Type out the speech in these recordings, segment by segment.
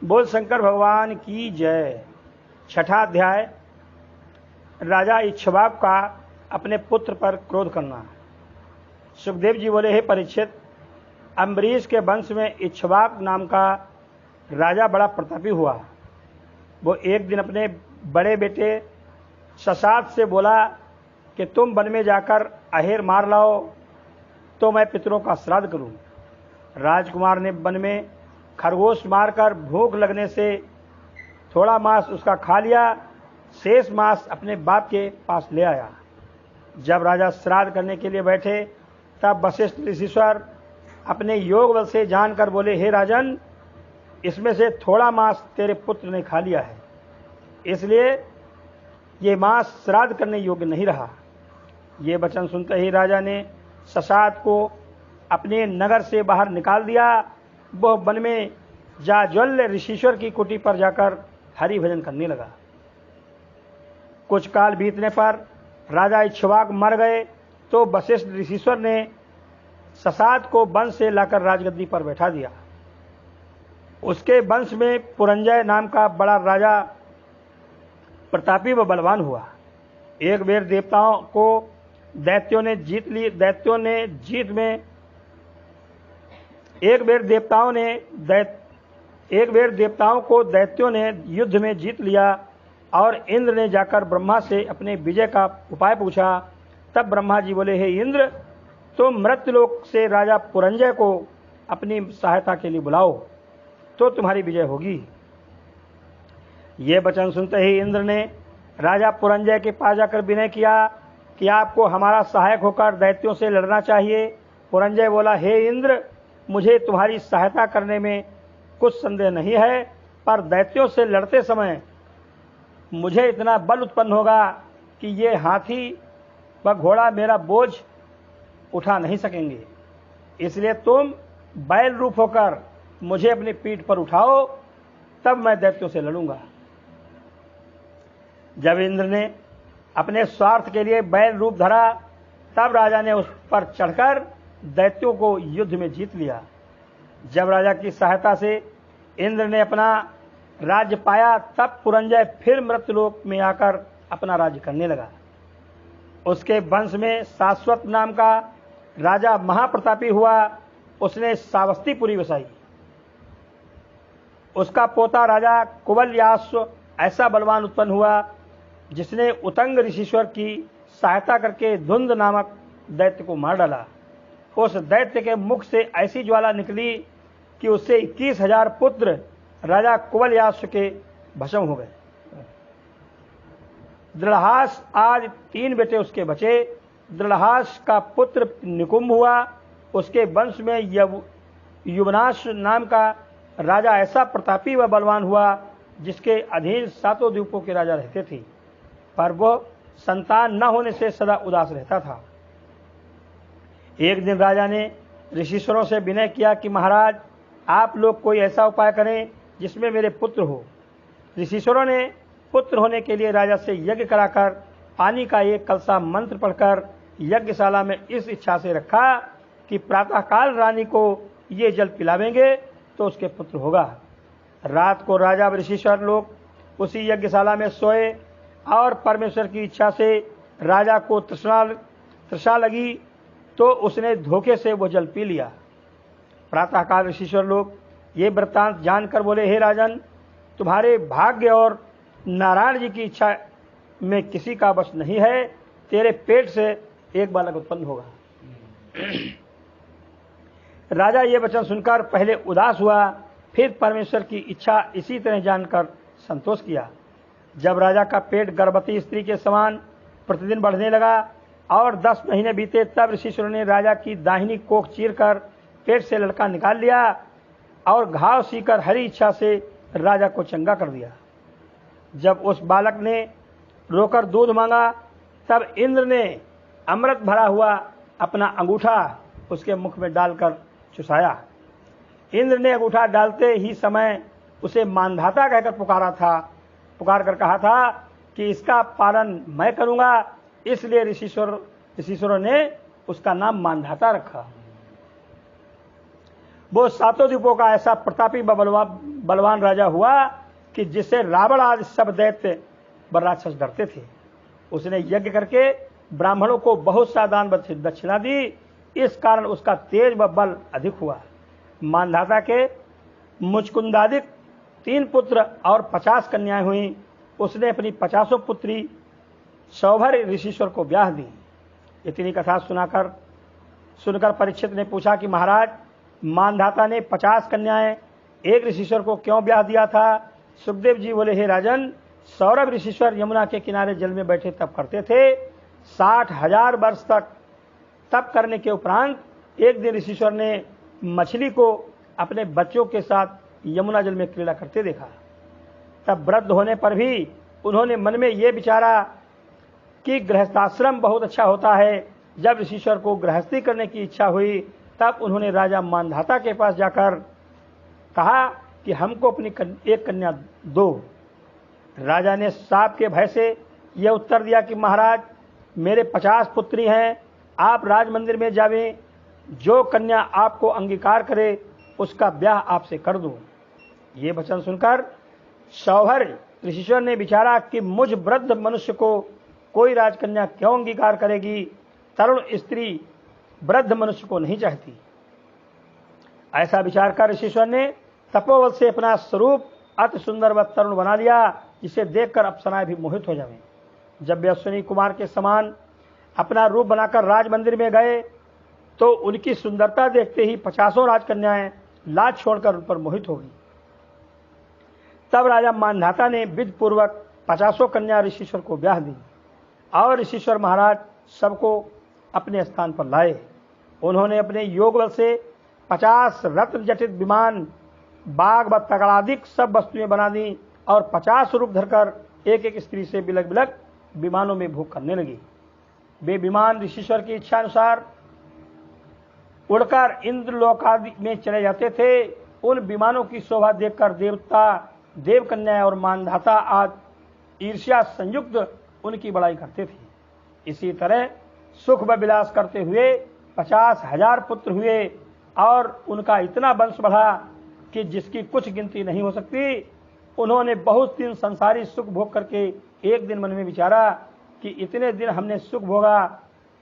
बोल शंकर भगवान की जय। छठा अध्याय, राजा इक्ष्वाकु का अपने पुत्र पर क्रोध करना। सुखदेव जी बोले, हे परीक्षित, अम्बरीश के वंश में इक्ष्वाकु नाम का राजा बड़ा प्रतापी हुआ। वो एक दिन अपने बड़े बेटे ससात से बोला कि तुम वन में जाकर अहेर मार लाओ तो मैं पितरों का श्राद्ध करूं। राजकुमार ने वन में खरगोश मारकर भूख लगने से थोड़ा मांस उसका खा लिया, शेष मांस अपने बाप के पास ले आया। जब राजा श्राद्ध करने के लिए बैठे तब वशिष्ठ ऋषिश्वर अपने योग बल से जानकर बोले, हे राजन, इसमें से थोड़ा मांस तेरे पुत्र ने खा लिया है, इसलिए ये मांस श्राद्ध करने योग्य नहीं रहा। ये वचन सुनते ही राजा ने ससात को अपने नगर से बाहर निकाल दिया। वह वन में जाज्वल्य ऋषिश्वर की कुटी पर जाकर हरि भजन करने लगा। कुछ काल बीतने पर राजा इक्ष्वाकु मर गए तो वशिष्ठ ऋषिश्वर ने ससात को वंश से लाकर राजगद्दी पर बैठा दिया। उसके वंश में पुरंजय नाम का बड़ा राजा प्रतापी व बलवान हुआ। एक बेर देवताओं को दैत्यों ने युद्ध में जीत लिया और इंद्र ने जाकर ब्रह्मा से अपने विजय का उपाय पूछा। तब ब्रह्मा जी बोले, हे इंद्र, तुम मृत्युलोक से राजा पुरंजय को अपनी सहायता के लिए बुलाओ तो तुम्हारी विजय होगी। ये वचन सुनते ही इंद्र ने राजा पुरंजय के पास जाकर विनय किया कि आपको हमारा सहायक होकर दैत्यों से लड़ना चाहिए। पुरंजय बोला, हे इंद्र, मुझे तुम्हारी सहायता करने में कुछ संदेह नहीं है, पर दैत्यों से लड़ते समय मुझे इतना बल उत्पन्न होगा कि ये हाथी व घोड़ा मेरा बोझ उठा नहीं सकेंगे, इसलिए तुम बैल रूप होकर मुझे अपनी पीठ पर उठाओ, तब मैं दैत्यों से लड़ूंगा। जब इंद्र ने अपने स्वार्थ के लिए बैल रूप धरा, तब राजा ने उस पर चढ़कर दैत्यों को युद्ध में जीत लिया। जब राजा की सहायता से इंद्र ने अपना राज्य पाया, तब पुरंजय फिर मृत्युलोक में आकर अपना राज्य करने लगा। उसके वंश में शाश्वत नाम का राजा महाप्रतापी हुआ। उसने सावस्तीपुरी बसाई। उसका पोता राजा कुवलयाश्व ऐसा बलवान उत्पन्न हुआ जिसने उतंग ऋषिश्वर की सहायता करके धुंध नामक दैत्य को मार डाला। उस दैत्य के मुख से ऐसी ज्वाला निकली कि उससे 21,000 पुत्र राजा कुवलयाश्व के भस्म हो गए। दृढ़हास आज 3 बेटे उसके बचे। दृढ़हास का पुत्र निकुंभ हुआ। उसके वंश में युवनाश नाम का राजा ऐसा प्रतापी व बलवान हुआ जिसके अधीन 7 द्वीपों के राजा रहते थे, पर वह संतान न होने से सदा उदास रहता था। एक दिन राजा ने ऋषिश्वरों से विनय किया कि महाराज, आप लोग कोई ऐसा उपाय करें जिसमें मेरे पुत्र हो। ऋषिश्वरों ने पुत्र होने के लिए राजा से यज्ञ कराकर पानी का एक कलसा मंत्र पढ़कर यज्ञशाला में इस इच्छा से रखा कि प्रातःकाल रानी को ये जल पिलावेंगे तो उसके पुत्र होगा। रात को राजा व ऋषिश्वर लोग उसी यज्ञशाला में सोए और परमेश्वर की इच्छा से राजा को तृष्णा लगी तो उसने धोखे से वो जल पी लिया। प्रातःकाल ऋषिश्वर लोग ये वृत्तांत जानकर बोले, हे राजन, तुम्हारे भाग्य और नारायण जी की इच्छा में किसी का वश नहीं है, तेरे पेट से एक बालक उत्पन्न होगा। राजा ये वचन सुनकर पहले उदास हुआ, फिर परमेश्वर की इच्छा इसी तरह जानकर संतोष किया। जब राजा का पेट गर्भवती स्त्री के समान प्रतिदिन बढ़ने लगा और 10 महीने बीते, तब ऋषिश्वर ने राजा की दाहिनी कोख चीरकर पेट से लड़का निकाल लिया और घाव सीकर हरी इच्छा से राजा को चंगा कर दिया। जब उस बालक ने रोकर दूध मांगा, तब इंद्र ने अमृत भरा हुआ अपना अंगूठा उसके मुख में डालकर चुसाया। इंद्र ने अंगूठा डालते ही समय उसे मानधाता कहकर पुकार कर कहा था कि इसका पालन मैं करूंगा, इसलिए ऋषिश्वरों ने उसका नाम मानधाता रखा। वो 7 द्वीपों का ऐसा प्रतापी बलवान राजा हुआ कि जिससे रावण आदि सब दैत्य व राक्षस डरते थे। उसने यज्ञ करके ब्राह्मणों को बहुत सा दान दक्षिणा दी, इस कारण उसका तेज व बल अधिक हुआ। मानधाता के मुचकुंदादिक 3 पुत्र और 50 कन्याएं हुई। उसने अपनी 50 पुत्री सौभर ऋषिश्वर को ब्याह दी। इतनी कथा सुनकर परीक्षित ने पूछा कि महाराज, मानधाता ने 50 कन्याएं एक ऋषिश्वर को क्यों ब्याह दिया था? सुखदेव जी बोले, हे राजन, सौरभ ऋषिश्वर यमुना के किनारे जल में बैठे तप करते थे। 60,000 वर्ष तक तप करने के उपरांत एक दिन ऋषिश्वर ने मछली को अपने बच्चों के साथ यमुना जल में क्रीड़ा करते देखा। तब वृद्ध होने पर भी उन्होंने मन में ये विचारा कि गृहस्थाश्रम बहुत अच्छा होता है। जब ऋषिश्वर को गृहस्थी करने की इच्छा हुई तब उन्होंने राजा मानधाता के पास जाकर कहा कि हमको अपनी एक कन्या दो। राजा ने साप के भय से यह उत्तर दिया कि महाराज, मेरे 50 पुत्री हैं, आप राज मंदिर में जावें, जो कन्या आपको अंगीकार करे उसका ब्याह आपसे कर दूं। ये वचन सुनकर सौभर ऋषिश्वर ने विचारा कि मुझ वृद्ध मनुष्य को कोई राजकन्या क्यों अंगीकार करेगी? तरुण स्त्री वृद्ध मनुष्य को नहीं चाहती। ऐसा विचार कर ऋषिश्वर ने तपोबल से अपना स्वरूप अति सुंदर व तरुण बना लिया, जिसे देखकर अप्सराएं भी मोहित हो जाएं। जब वे अश्विनी कुमार के समान अपना रूप बनाकर राज मंदिर में गए तो उनकी सुंदरता देखते ही 50 राजकन्याएं लाज छोड़कर उन पर मोहित हो गई। तब राजा मानधाता ने विधि पूर्वक 50 कन्या ऋषिश्वर को ब्याह दी और ऋषिश्वर महाराज सबको अपने स्थान पर लाए। उन्होंने अपने योग बल से 50 रत्न जटित विमान, बाघ व तगड़ादिक सब वस्तुएं बना दी और 50 रूप धरकर एक एक स्त्री से बिलक बिलक विमानों में भोग करने लगी। वे विमान ऋषिश्वर की इच्छा अनुसार उड़कर इंद्रलोक आदि में चले जाते थे। उन विमानों की शोभा देखकर देवता, देवकन्या और मानधाता आदि ईर्ष्या संयुक्त उनकी बड़ाई करते थे। इसी तरह सुख व विलास करते हुए 50,000 पुत्र हुए और उनका इतना वंश बढ़ा कि जिसकी कुछ गिनती नहीं हो सकती। उन्होंने बहुत दिन संसारी सुख भोग करके एक दिन मन में विचारा कि इतने दिन हमने सुख भोगा,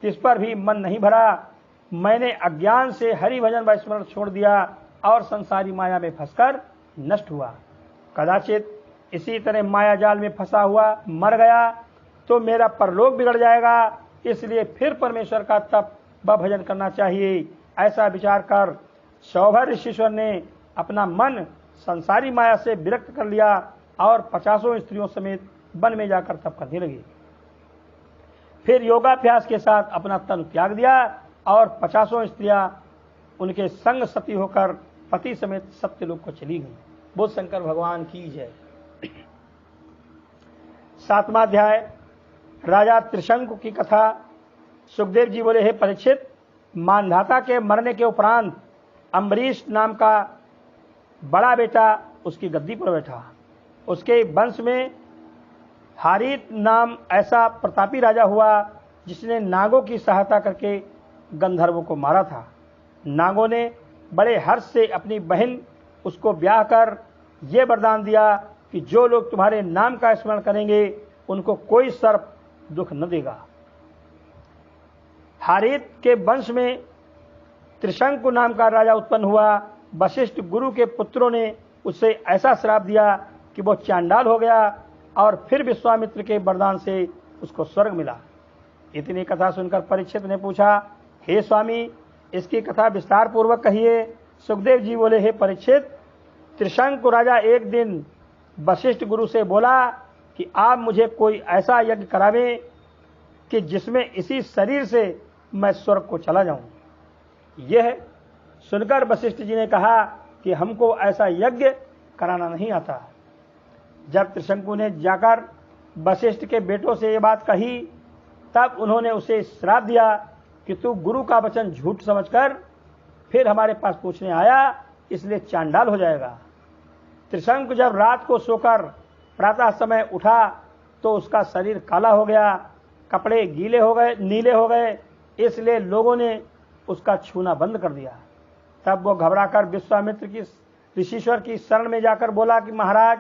तिस पर भी मन नहीं भरा। मैंने अज्ञान से हरि भजन व स्मरण छोड़ दिया और संसारी माया में फंसकर नष्ट हुआ। कदाचित इसी तरह माया जाल में फंसा हुआ मर गया तो मेरा परलोक बिगड़ जाएगा, इसलिए फिर परमेश्वर का तप व भजन करना चाहिए। ऐसा विचार कर सौभर ऋषिश्वर ने अपना मन संसारी माया से विरक्त कर लिया और 50 स्त्रियों समेत वन में जाकर तप करने लगे। फिर योगाभ्यास के साथ अपना तन त्याग दिया और 50 स्त्रियां उनके संग सती होकर पति समेत सत्यलोक को चली गई। बोल शंकर भगवान की जय। 7वां अध्याय राजा त्रिशंकु की कथा। सुखदेव जी बोले, हे परीक्षित, मानधाता के मरने के उपरांत अम्बरीश नाम का बड़ा बेटा उसकी गद्दी पर बैठा। उसके वंश में हारित नाम ऐसा प्रतापी राजा हुआ जिसने नागों की सहायता करके गंधर्वों को मारा था। नागों ने बड़े हर्ष से अपनी बहन उसको ब्याह कर ये वरदान दिया कि जो लोग तुम्हारे नाम का स्मरण करेंगे उनको कोई सर्प दुख न देगा। हारित के वंश में त्रिशंकु नाम का राजा उत्पन्न हुआ। वशिष्ठ गुरु के पुत्रों ने उसे ऐसा श्राप दिया कि वो चांडाल हो गया और फिर विश्वामित्र के वरदान से उसको स्वर्ग मिला। इतनी कथा सुनकर परीक्षित ने पूछा, हे स्वामी, इसकी कथा विस्तार पूर्वक कहिए। सुखदेव जी बोले, हे परीक्षित, त्रिशंकु राजा एक दिन वशिष्ठ गुरु से बोला कि आप मुझे कोई ऐसा यज्ञ करावें कि जिसमें इसी शरीर से मैं स्वर्ग को चला जाऊं। यह सुनकर वशिष्ठ जी ने कहा कि हमको ऐसा यज्ञ कराना नहीं आता। जब त्रिशंकु ने जाकर वशिष्ठ के बेटों से ये बात कही तब उन्होंने उसे श्राप दिया कि तू गुरु का वचन झूठ समझकर फिर हमारे पास पूछने आया, इसलिए चांडाल हो जाएगा। त्रिशंकु जब रात को सोकर प्रातः समय उठा तो उसका शरीर काला हो गया, कपड़े गीले हो गए, नीले हो गए, इसलिए लोगों ने उसका छूना बंद कर दिया। तब वो घबराकर विश्वामित्र की ऋषिश्वर की शरण में जाकर बोला कि महाराज,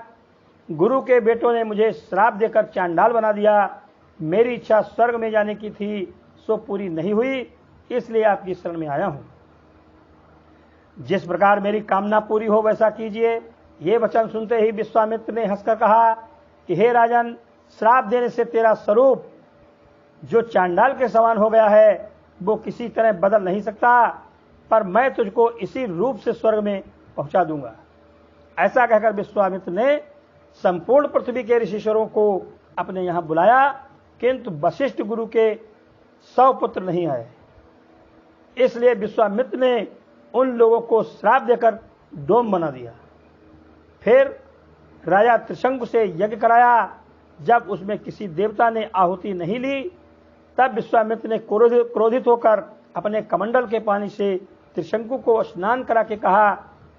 गुरु के बेटों ने मुझे श्राप देकर चांडाल बना दिया। मेरी इच्छा स्वर्ग में जाने की थी, सो पूरी नहीं हुई, इसलिए आपकी शरण में आया हूं। जिस प्रकार मेरी कामना पूरी हो वैसा कीजिए। ये वचन सुनते ही विश्वामित्र ने हंसकर कहा कि हे राजन, श्राप देने से तेरा स्वरूप जो चांडाल के समान हो गया है वो किसी तरह बदल नहीं सकता, पर मैं तुझको इसी रूप से स्वर्ग में पहुंचा दूंगा। ऐसा कहकर विश्वामित्र ने संपूर्ण पृथ्वी के ऋषिश्वरों को अपने यहां बुलाया, किंतु वशिष्ठ गुरु के 100 पुत्र नहीं आए। इसलिए विश्वामित्र ने उन लोगों को श्राप देकर डोम बना दिया। फिर राजा त्रिशंकु से यज्ञ कराया। जब उसमें किसी देवता ने आहुति नहीं ली, तब विश्वामित्र ने क्रोधित होकर अपने कमंडल के पानी से त्रिशंकु को स्नान करा के कहा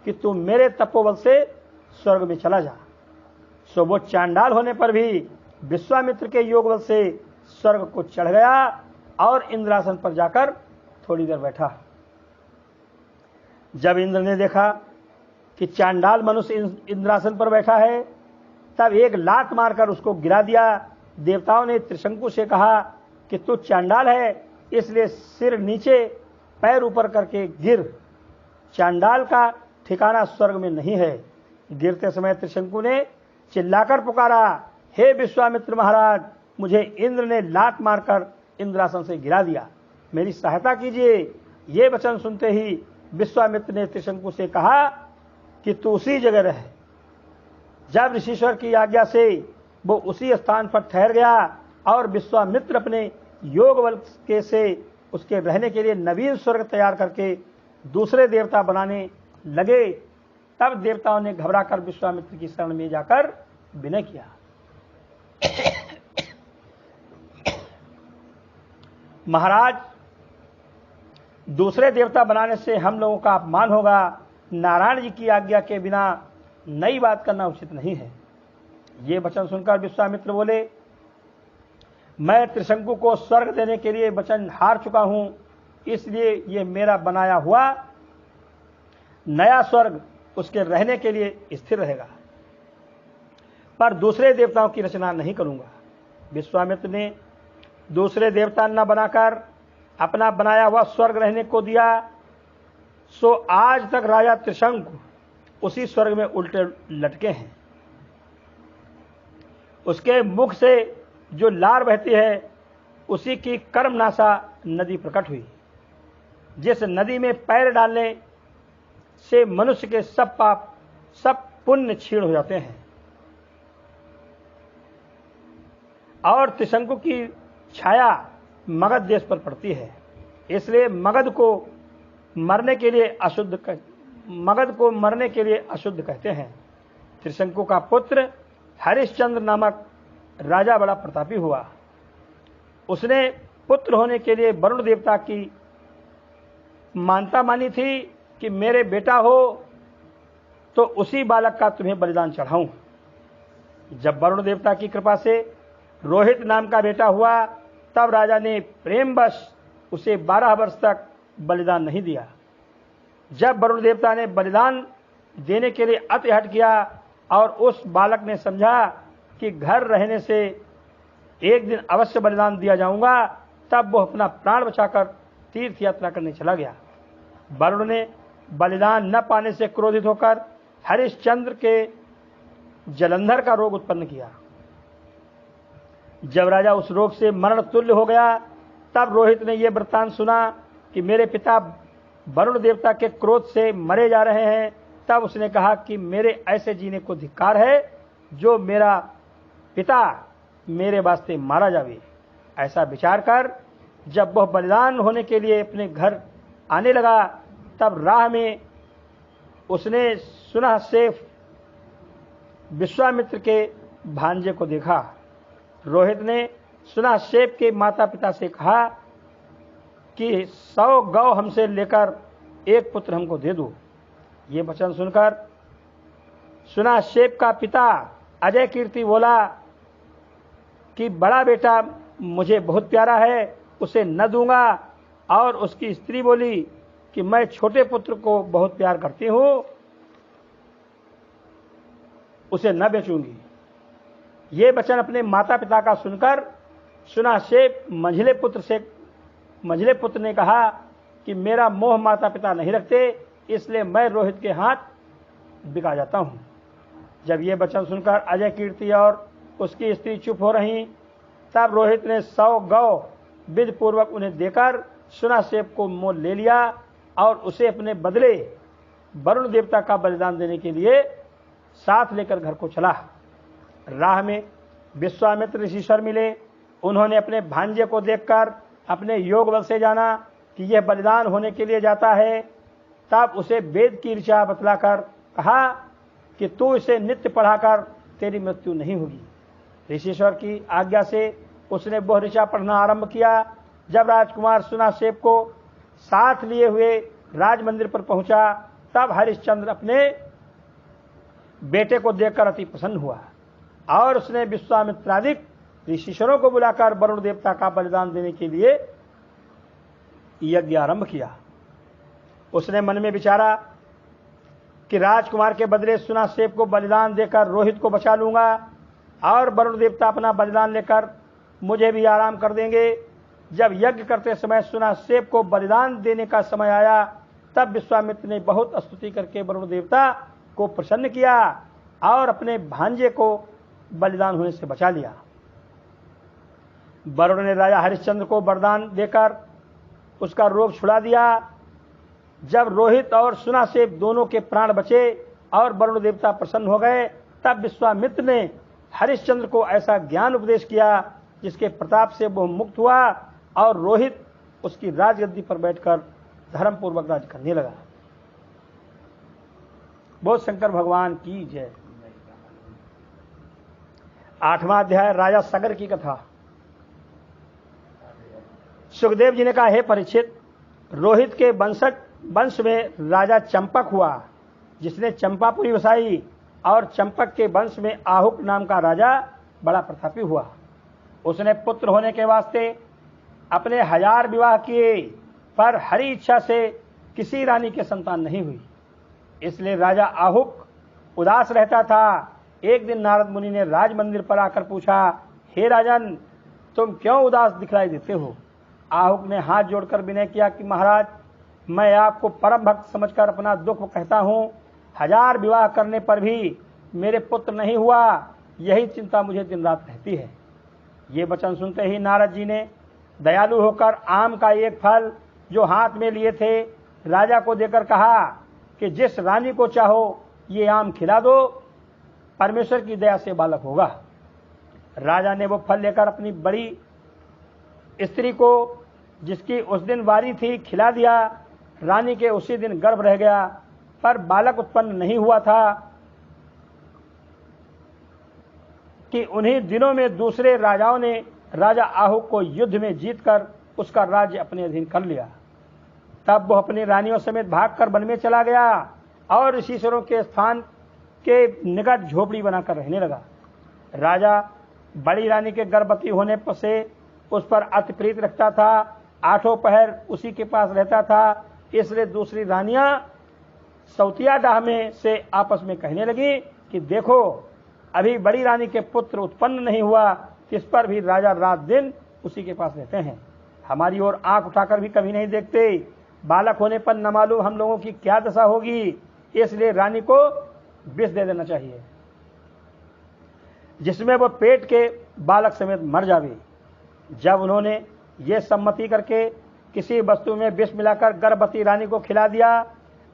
कि तू मेरे तपोबल से स्वर्ग में चला जा। सो वो चांडाल होने पर भी विश्वामित्र के योग बल से स्वर्ग को चढ़ गया और इंद्रासन पर जाकर थोड़ी देर बैठा। जब इंद्र ने देखा कि चांडाल मनुष्य इंद्रासन पर बैठा है, तब एक लात मारकर उसको गिरा दिया। देवताओं ने त्रिशंकु से कहा कि तू चांडाल है, इसलिए सिर नीचे पैर ऊपर करके गिर। चांडाल का ठिकाना स्वर्ग में नहीं है। गिरते समय त्रिशंकु ने चिल्लाकर पुकारा, हे विश्वामित्र महाराज, मुझे इंद्र ने लात मारकर इंद्रासन से गिरा दिया, मेरी सहायता कीजिए। ये वचन सुनते ही विश्वामित्र ने त्रिशंकु से कहा कि तू उसी जगह रहे। जब ऋषिश्वर की आज्ञा से वो उसी स्थान पर ठहर गया और विश्वामित्र अपने योग बल के से उसके रहने के लिए नवीन स्वर्ग तैयार करके दूसरे देवता बनाने लगे, तब देवताओं ने घबराकर विश्वामित्र की शरण में जाकर विनय किया। महाराज, दूसरे देवता बनाने से हम लोगों का अपमान होगा। नारायण जी की आज्ञा के बिना नई बात करना उचित नहीं है। ये वचन सुनकर विश्वामित्र बोले, मैं त्रिशंकु को स्वर्ग देने के लिए वचन हार चुका हूं, इसलिए ये मेरा बनाया हुआ नया स्वर्ग उसके रहने के लिए स्थिर रहेगा, पर दूसरे देवताओं की रचना नहीं करूंगा। विश्वामित्र ने दूसरे देवता न बनाकर अपना बनाया हुआ स्वर्ग रहने को दिया। सो आज तक राजा त्रिशंकु उसी स्वर्ग में उल्टे लटके हैं। उसके मुख से जो लार बहती है, उसी की कर्मनाशा नदी प्रकट हुई, जिस नदी में पैर डालने से मनुष्य के सब पाप सब पुण्य क्षीण हो जाते हैं। और त्रिशंकु की छाया मगध देश पर पड़ती है, इसलिए मगध को मरने के लिए अशुद्ध कहते हैं। त्रिशंकु का पुत्र हरिश्चंद्र नामक राजा बड़ा प्रतापी हुआ। उसने पुत्र होने के लिए वरुण देवता की मानता मानी थी कि मेरे बेटा हो तो उसी बालक का तुम्हें बलिदान चढ़ाऊं। जब वरुण देवता की कृपा से रोहित नाम का बेटा हुआ, तब राजा ने प्रेमवश उसे 12 वर्ष तक बलिदान नहीं दिया। जब वरुण देवता ने बलिदान देने के लिए अति हठ किया और उस बालक ने समझा कि घर रहने से एक दिन अवश्य बलिदान दिया जाऊंगा, तब वो अपना प्राण बचाकर तीर्थ यात्रा करने चला गया। वरुण ने बलिदान न पाने से क्रोधित होकर हरिश्चंद्र के जलंधर का रोग उत्पन्न किया। जब राजा उस रोग से मरण तुल्य हो गया, तब रोहित ने यह वृत्तांत सुना कि मेरे पिता वरुण देवता के क्रोध से मरे जा रहे हैं। तब उसने कहा कि मेरे ऐसे जीने को धिक्कार है जो मेरा पिता मेरे वास्ते मारा जावे। ऐसा विचार कर जब वह बलिदान होने के लिए अपने घर आने लगा, तब राह में उसने सुनह से विश्वामित्र के भांजे को देखा। रोहित ने सुनाशेप के माता पिता से कहा कि 100 गौ हमसे लेकर एक पुत्र हमको दे दो। ये वचन सुनकर सुनाशेप का पिता अजय कीर्ति बोला कि बड़ा बेटा मुझे बहुत प्यारा है, उसे न दूंगा। और उसकी स्त्री बोली कि मैं छोटे पुत्र को बहुत प्यार करती हूँ, उसे न बेचूंगी। ये वचन अपने माता पिता का सुनकर सुनासेप मंझले पुत्र ने कहा कि मेरा मोह माता पिता नहीं रखते, इसलिए मैं रोहित के हाथ बिका जाता हूं। जब ये वचन सुनकर अजय कीर्ति और उसकी स्त्री चुप हो रही, तब रोहित ने 100 गौ विधि पूर्वक उन्हें देकर सुनासेप को मोल ले लिया और उसे अपने बदले वरुण देवता का बलिदान देने के लिए साथ लेकर घर को चला। राह में विश्वामित्र ऋषिश्वर मिले। उन्होंने अपने भांजे को देखकर अपने योग बल से जाना कि यह बलिदान होने के लिए जाता है। तब उसे वेद की ऋचा बतलाकर कहा कि तू इसे नित्य पढ़ाकर तेरी मृत्यु नहीं होगी। ऋषिश्वर की आज्ञा से उसने वह ऋचा पढ़ना आरंभ किया। जब राजकुमार सुनासेप को साथ लिए हुए राज मंदिर पर पहुंचा, तब हरिश्चंद्र अपने बेटे को देखकर अति प्रसन्न हुआ और उसने विश्वामित्रादिक ऋषिश्वरों को बुलाकर वरुण देवता का बलिदान देने के लिए यज्ञ आरंभ किया। उसने मन में विचारा कि राजकुमार के बदले सुनासेप को बलिदान देकर रोहित को बचा लूंगा और वरुण देवता अपना बलिदान लेकर मुझे भी आराम कर देंगे। जब यज्ञ करते समय सुनासेप को बलिदान देने का समय आया, तब विश्वामित्र ने बहुत स्तुति करके वरुण देवता को प्रसन्न किया और अपने भांजे को बलिदान होने से बचा लिया। वरुण ने राजा हरिश्चंद्र को वरदान देकर उसका रोग छुड़ा दिया। जब रोहित और सुनासेप दोनों के प्राण बचे और वरुण देवता प्रसन्न हो गए, तब विश्वामित्र ने हरिश्चंद्र को ऐसा ज्ञान उपदेश किया जिसके प्रताप से वह मुक्त हुआ और रोहित उसकी राजगद्दी पर बैठकर धर्म पूर्वक राज करने लगा। बोल शंकर भगवान की जय। 8वां अध्याय राजा सगर की कथा। सुखदेव जी ने कहा, हे परीक्षित, रोहित के वंश में राजा चंपक हुआ, जिसने चंपापुरी बसाई, और चंपक के वंश में आहुक नाम का राजा बड़ा प्रतापी हुआ। उसने पुत्र होने के वास्ते अपने 1000 विवाह किए, पर हरि इच्छा से किसी रानी के संतान नहीं हुई। इसलिए राजा आहुक उदास रहता था। एक दिन नारद मुनि ने राज मंदिर पर आकर पूछा, हे राजन, तुम क्यों उदास दिखलाई देते हो? आहुक ने हाथ जोड़कर विनय किया कि महाराज, मैं आपको परम भक्त समझकर अपना दुख कहता हूँ। 1000 विवाह करने पर भी मेरे पुत्र नहीं हुआ, यही चिंता मुझे दिन रात रहती है। ये वचन सुनते ही नारद जी ने दयालु होकर आम का एक फल जो हाथ में लिए थे राजा को देकर कहा कि जिस रानी को चाहो ये आम खिला दो, परमेश्वर की दया से बालक होगा। राजा ने वो फल लेकर अपनी बड़ी स्त्री को, जिसकी उस दिन वारी थी, खिला दिया। रानी के उसी दिन गर्भ रह गया, पर बालक उत्पन्न नहीं हुआ था कि उन्हीं दिनों में दूसरे राजाओं ने राजा आहुक को युद्ध में जीतकर उसका राज्य अपने अधीन कर लिया। तब वह अपनी रानियों समेत भागकर वन में चला गया और ऋषिश्वरों के स्थान के निकट झोपड़ी बनाकर रहने लगा। राजा बड़ी रानी के गर्भवती होने से उस पर अति प्रीत रखता था। 8 पहर उसी के पास रहता था। इसलिए दूसरी रानियां सौतिया डाह में से आपस में कहने लगी कि देखो, अभी बड़ी रानी के पुत्र उत्पन्न नहीं हुआ, इस पर भी राजा रात दिन उसी के पास रहते हैं, हमारी ओर आंख उठाकर भी कभी नहीं देखते। बालक होने पर न मालूम हम लोगों की क्या दशा होगी, इसलिए रानी को विष दे देना चाहिए, जिसमें वो पेट के बालक समेत मर जावे। जब उन्होंने ये सम्मति करके किसी वस्तु में विष मिलाकर गर्भवती रानी को खिला दिया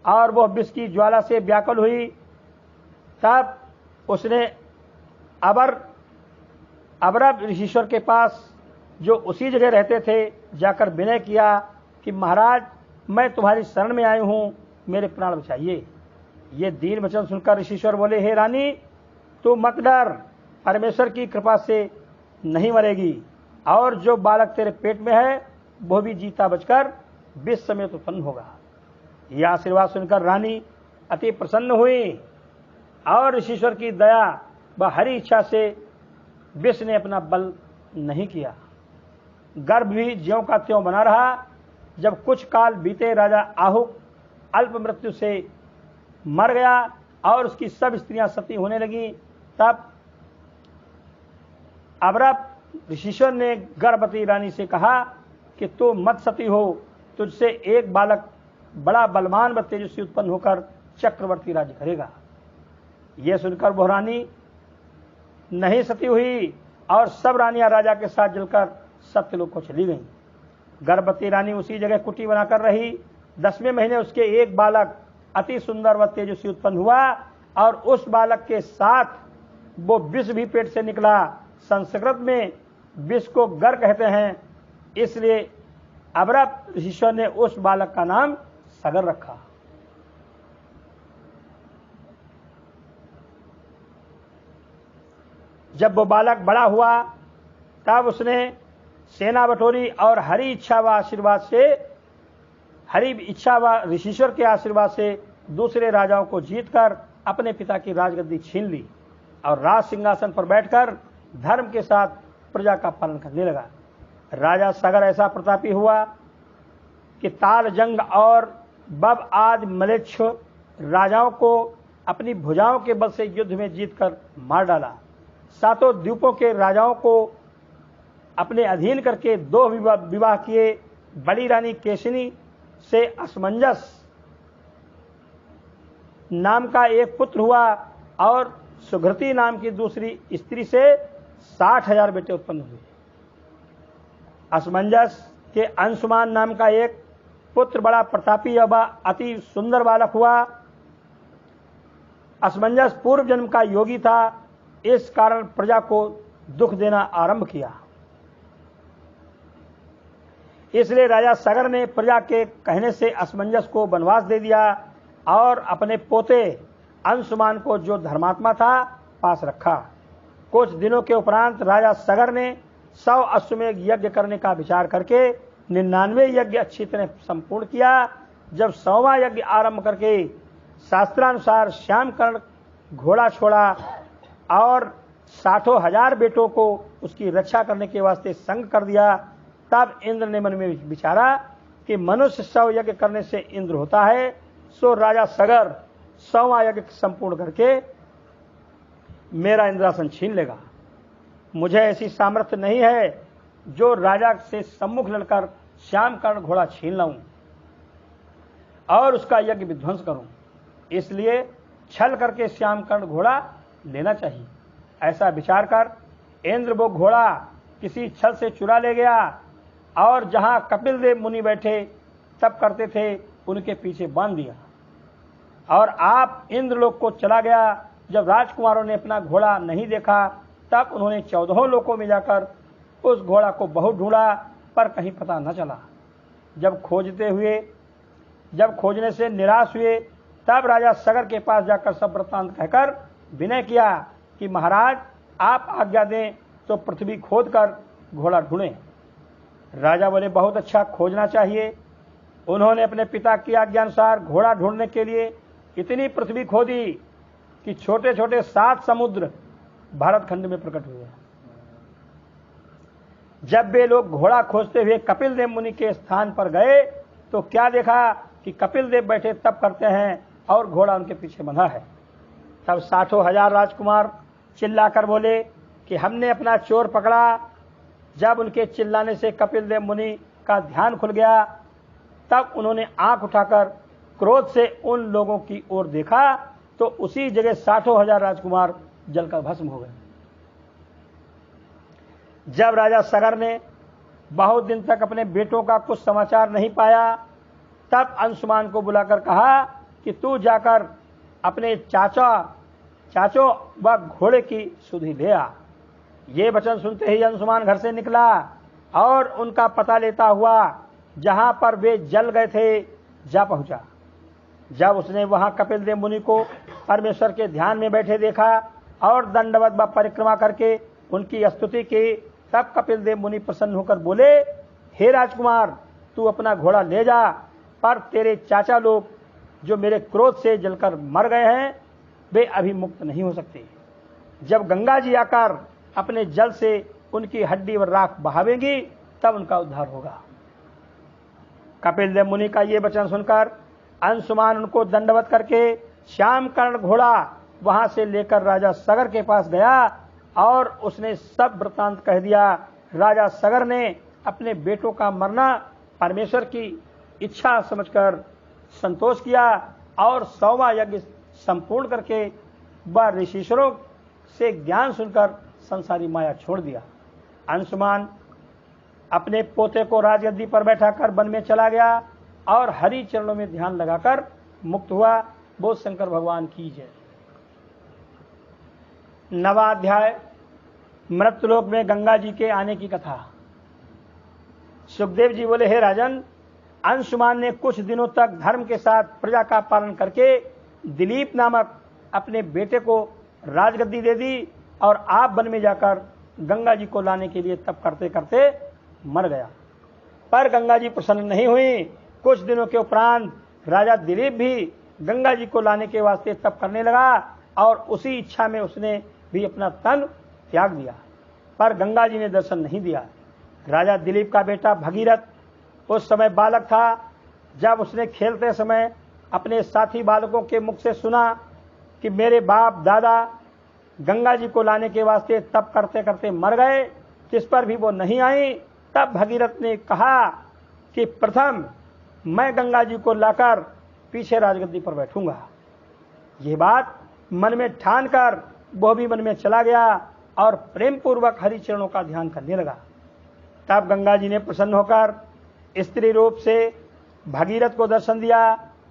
और वह विष की ज्वाला से व्याकुल हुई, तब उसने अबरब ऋषिश्वर के पास, जो उसी जगह रहते थे, जाकर विनय किया कि महाराज, मैं तुम्हारी शरण में आई हूं, मेरे प्राण बचाइए। ये दीन वचन सुनकर ऋषिश्वर बोले, हे रानी, तू मत डर, परमेश्वर की कृपा से नहीं मरेगी, और जो बालक तेरे पेट में है वो भी जीता बचकर विष समेत उत्पन्न होगा। यह आशीर्वाद सुनकर रानी अति प्रसन्न हुई और ऋषिश्वर की दया व हरि इच्छा से विष ने अपना बल नहीं किया। गर्भ भी ज्यों का त्यों बना रहा। जब कुछ काल बीते, राजा आहुक अल्प मृत्यु से मर गया और उसकी सब स्त्रियां सती होने लगी। तब अबरप ऋषिश्वर ने गर्भवती रानी से कहा कि तू मत सती हो, तुझसे एक बालक बड़ा बलवान व तेजस्वी उत्पन्न होकर चक्रवर्ती राज्य करेगा। यह सुनकर वह रानी नहीं सती हुई और सब रानियां राजा के साथ जलकर सत्यलोक को चली गईं। गर्भवती रानी उसी जगह कुटी बनाकर रही। 10वें महीने उसके एक बालक अति सुंदर व तेजस्वी उत्पन्न हुआ और उस बालक के साथ वो विष भी पेट से निकला। संस्कृत में विष को गर कहते हैं, इसलिए अबरप ऋषिश्वर ने उस बालक का नाम सगर रखा। जब वो बालक बड़ा हुआ तब उसने सेना बटोरी और हरि इच्छा व ऋषिश्वर के आशीर्वाद से दूसरे राजाओं को जीतकर अपने पिता की राजगद्दी छीन ली और राज सिंहासन पर बैठकर धर्म के साथ प्रजा का पालन करने लगा। राजा सगर ऐसा प्रतापी हुआ कि ताल जंग और बब आदि मलेच्छ राजाओं को अपनी भुजाओं के बल से युद्ध में जीतकर मार डाला। 7 द्वीपों के राजाओं को अपने अधीन करके 2 विवाह किए। बड़ी रानी केशिनी से असमंजस नाम का एक पुत्र हुआ और सुघृति नाम की दूसरी स्त्री से 60,000 बेटे उत्पन्न हुए। असमंजस के अंशुमान नाम का एक पुत्र बड़ा प्रतापी व अति सुंदर बालक हुआ। असमंजस पूर्व जन्म का योगी था, इस कारण प्रजा को दुख देना आरंभ किया। इसलिए राजा सगर ने प्रजा के कहने से असमंजस को वनवास दे दिया और अपने पोते अंशुमान को, जो धर्मात्मा था, पास रखा। कुछ दिनों के उपरांत राजा सगर ने 100 अश्वमेध यज्ञ करने का विचार करके 99 यज्ञ अच्छी तरह संपूर्ण किया। जब 100वां यज्ञ आरंभ करके शास्त्रानुसार श्यामकर्ण घोड़ा छोड़ा और 60,000 बेटों को उसकी रक्षा करने के वास्ते संग कर दिया, तब इंद्र ने मन में विचारा कि मनुष्य 100 यज्ञ करने से इंद्र होता है। सो राजा सगर 100वां यज्ञ संपूर्ण करके मेरा इंद्रासन छीन लेगा। मुझे ऐसी सामर्थ्य नहीं है जो राजा से सम्मुख लड़कर श्यामकर्ण घोड़ा छीन लाऊं और उसका यज्ञ विध्वंस करूं। इसलिए छल करके श्यामकर्ण घोड़ा लेना चाहिए। ऐसा विचार कर इंद्र वो घोड़ा किसी छल से चुरा ले गया और जहां कपिल देव मुनि बैठे तब करते थे उनके पीछे बांध दिया और आप इंद्रलोक को चला गया। जब राजकुमारों ने अपना घोड़ा नहीं देखा तब उन्होंने 14 लोकों में जाकर उस घोड़ा को बहुत ढूंढा पर कहीं पता न चला। जब खोजने से निराश हुए तब राजा सगर के पास जाकर सब वृत्तांत कहकर विनय किया कि महाराज आप आज्ञा दें तो पृथ्वी खोद कर घोड़ा ढूंढें। राजा बोले बहुत अच्छा, खोजना चाहिए। उन्होंने अपने पिता की आज्ञा अनुसार घोड़ा ढूंढने के लिए इतनी पृथ्वी खोदी कि छोटे छोटे 7 समुद्र भारत खंड में प्रकट हुए। जब वे लोग घोड़ा खोजते हुए कपिल देव मुनि के स्थान पर गए तो क्या देखा कि कपिल देव बैठे तप करते हैं और घोड़ा उनके पीछे बंधा है। तब 60,000 राजकुमार चिल्लाकर बोले कि हमने अपना चोर पकड़ा। जब उनके चिल्लाने से कपिल देव मुनि का ध्यान खुल गया तब उन्होंने आंख उठाकर क्रोध से उन लोगों की ओर देखा तो उसी जगह 60,000 राजकुमार जलकर भस्म हो गए। जब राजा सगर ने बहुत दिन तक अपने बेटों का कुछ समाचार नहीं पाया तब अंशुमान को बुलाकर कहा कि तू जाकर अपने चाचों व घोड़े की सुधि ले आ। ये वचन सुनते ही अंशुमान घर से निकला और उनका पता लेता हुआ जहां पर वे जल गए थे जा पहुंचा। जब उसने वहां कपिल देव मुनि को परमेश्वर के ध्यान में बैठे देखा और दंडवत व परिक्रमा करके उनकी स्तुति की, तब कपिल देव मुनि प्रसन्न होकर बोले, हे राजकुमार, तू अपना घोड़ा ले जा, पर तेरे चाचा लोग जो मेरे क्रोध से जलकर मर गए हैं वे अभी मुक्त नहीं हो सकते। जब गंगा जी आकर अपने जल से उनकी हड्डी व राख बहावेंगी तब उनका उद्धार होगा। कपिल देव मुनि का ये वचन सुनकर अंशुमान उनको दंडवत करके श्याम कर्ण घोड़ा वहां से लेकर राजा सगर के पास गया और उसने सब वृत्तांत कह दिया। राजा सगर ने अपने बेटों का मरना परमेश्वर की इच्छा समझकर संतोष किया और 100वां यज्ञ संपूर्ण करके वह ऋषिश्वरों से ज्ञान सुनकर संसारी माया छोड़ दिया। अंशुमान अपने पोते को राजगद्दी पर बैठाकर वन में चला गया और हरि चरणों में ध्यान लगाकर मुक्त हुआ। बोल शंकर भगवान की जय। 9वां अध्याय मृत्युलोक में गंगा जी के आने की कथा। सुखदेव जी बोले, हे राजन, अंशुमान ने कुछ दिनों तक धर्म के साथ प्रजा का पालन करके दिलीप नामक अपने बेटे को राजगद्दी दे दी और आप वन में जाकर गंगा जी को लाने के लिए तप करते करते मर गया। पर गंगा जी प्रसन्न नहीं हुई। कुछ दिनों के उपरांत राजा दिलीप भी गंगा जी को लाने के वास्ते तप करने लगा और उसी इच्छा में उसने भी अपना तन त्याग दिया, पर गंगा जी ने दर्शन नहीं दिया। राजा दिलीप का बेटा भगीरथ उस समय बालक था। जब उसने खेलते समय अपने साथी बालकों के मुख से सुना कि मेरे बाप दादा गंगा जी को लाने के वास्ते तप करते करते मर गए, जिस पर भी वो नहीं आई, तब भगीरथ ने कहा कि प्रथम मैं गंगा जी को लाकर पीछे राजगद्दी पर बैठूंगा। ये बात मन में ठान कर वो भी मन में चला गया और प्रेम पूर्वक हरि चरणों का ध्यान करने लगा। तब गंगा जी ने प्रसन्न होकर स्त्री रूप से भगीरथ को दर्शन दिया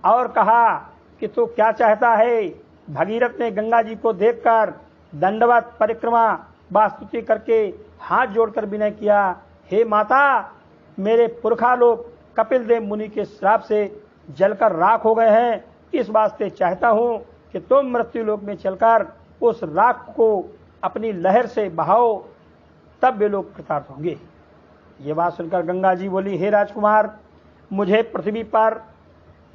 और कहा कि तू क्या चाहता है। भगीरथ ने गंगा जी को देखकर दंडवत परिक्रमा वास्तुति करके हाथ जोड़कर विनय किया, हे माता, मेरे पुरखा लोग कपिल देव मुनि के श्राप से जलकर राख हो गए हैं। इस वास्ते चाहता हूं कि तुम मृत्यु लोक में चलकर उस राख को अपनी लहर से बहाओ, तब वे लोग कृतार्थ होंगे। ये बात सुनकर गंगा जी बोली, हे राजकुमार, मुझे पृथ्वी पर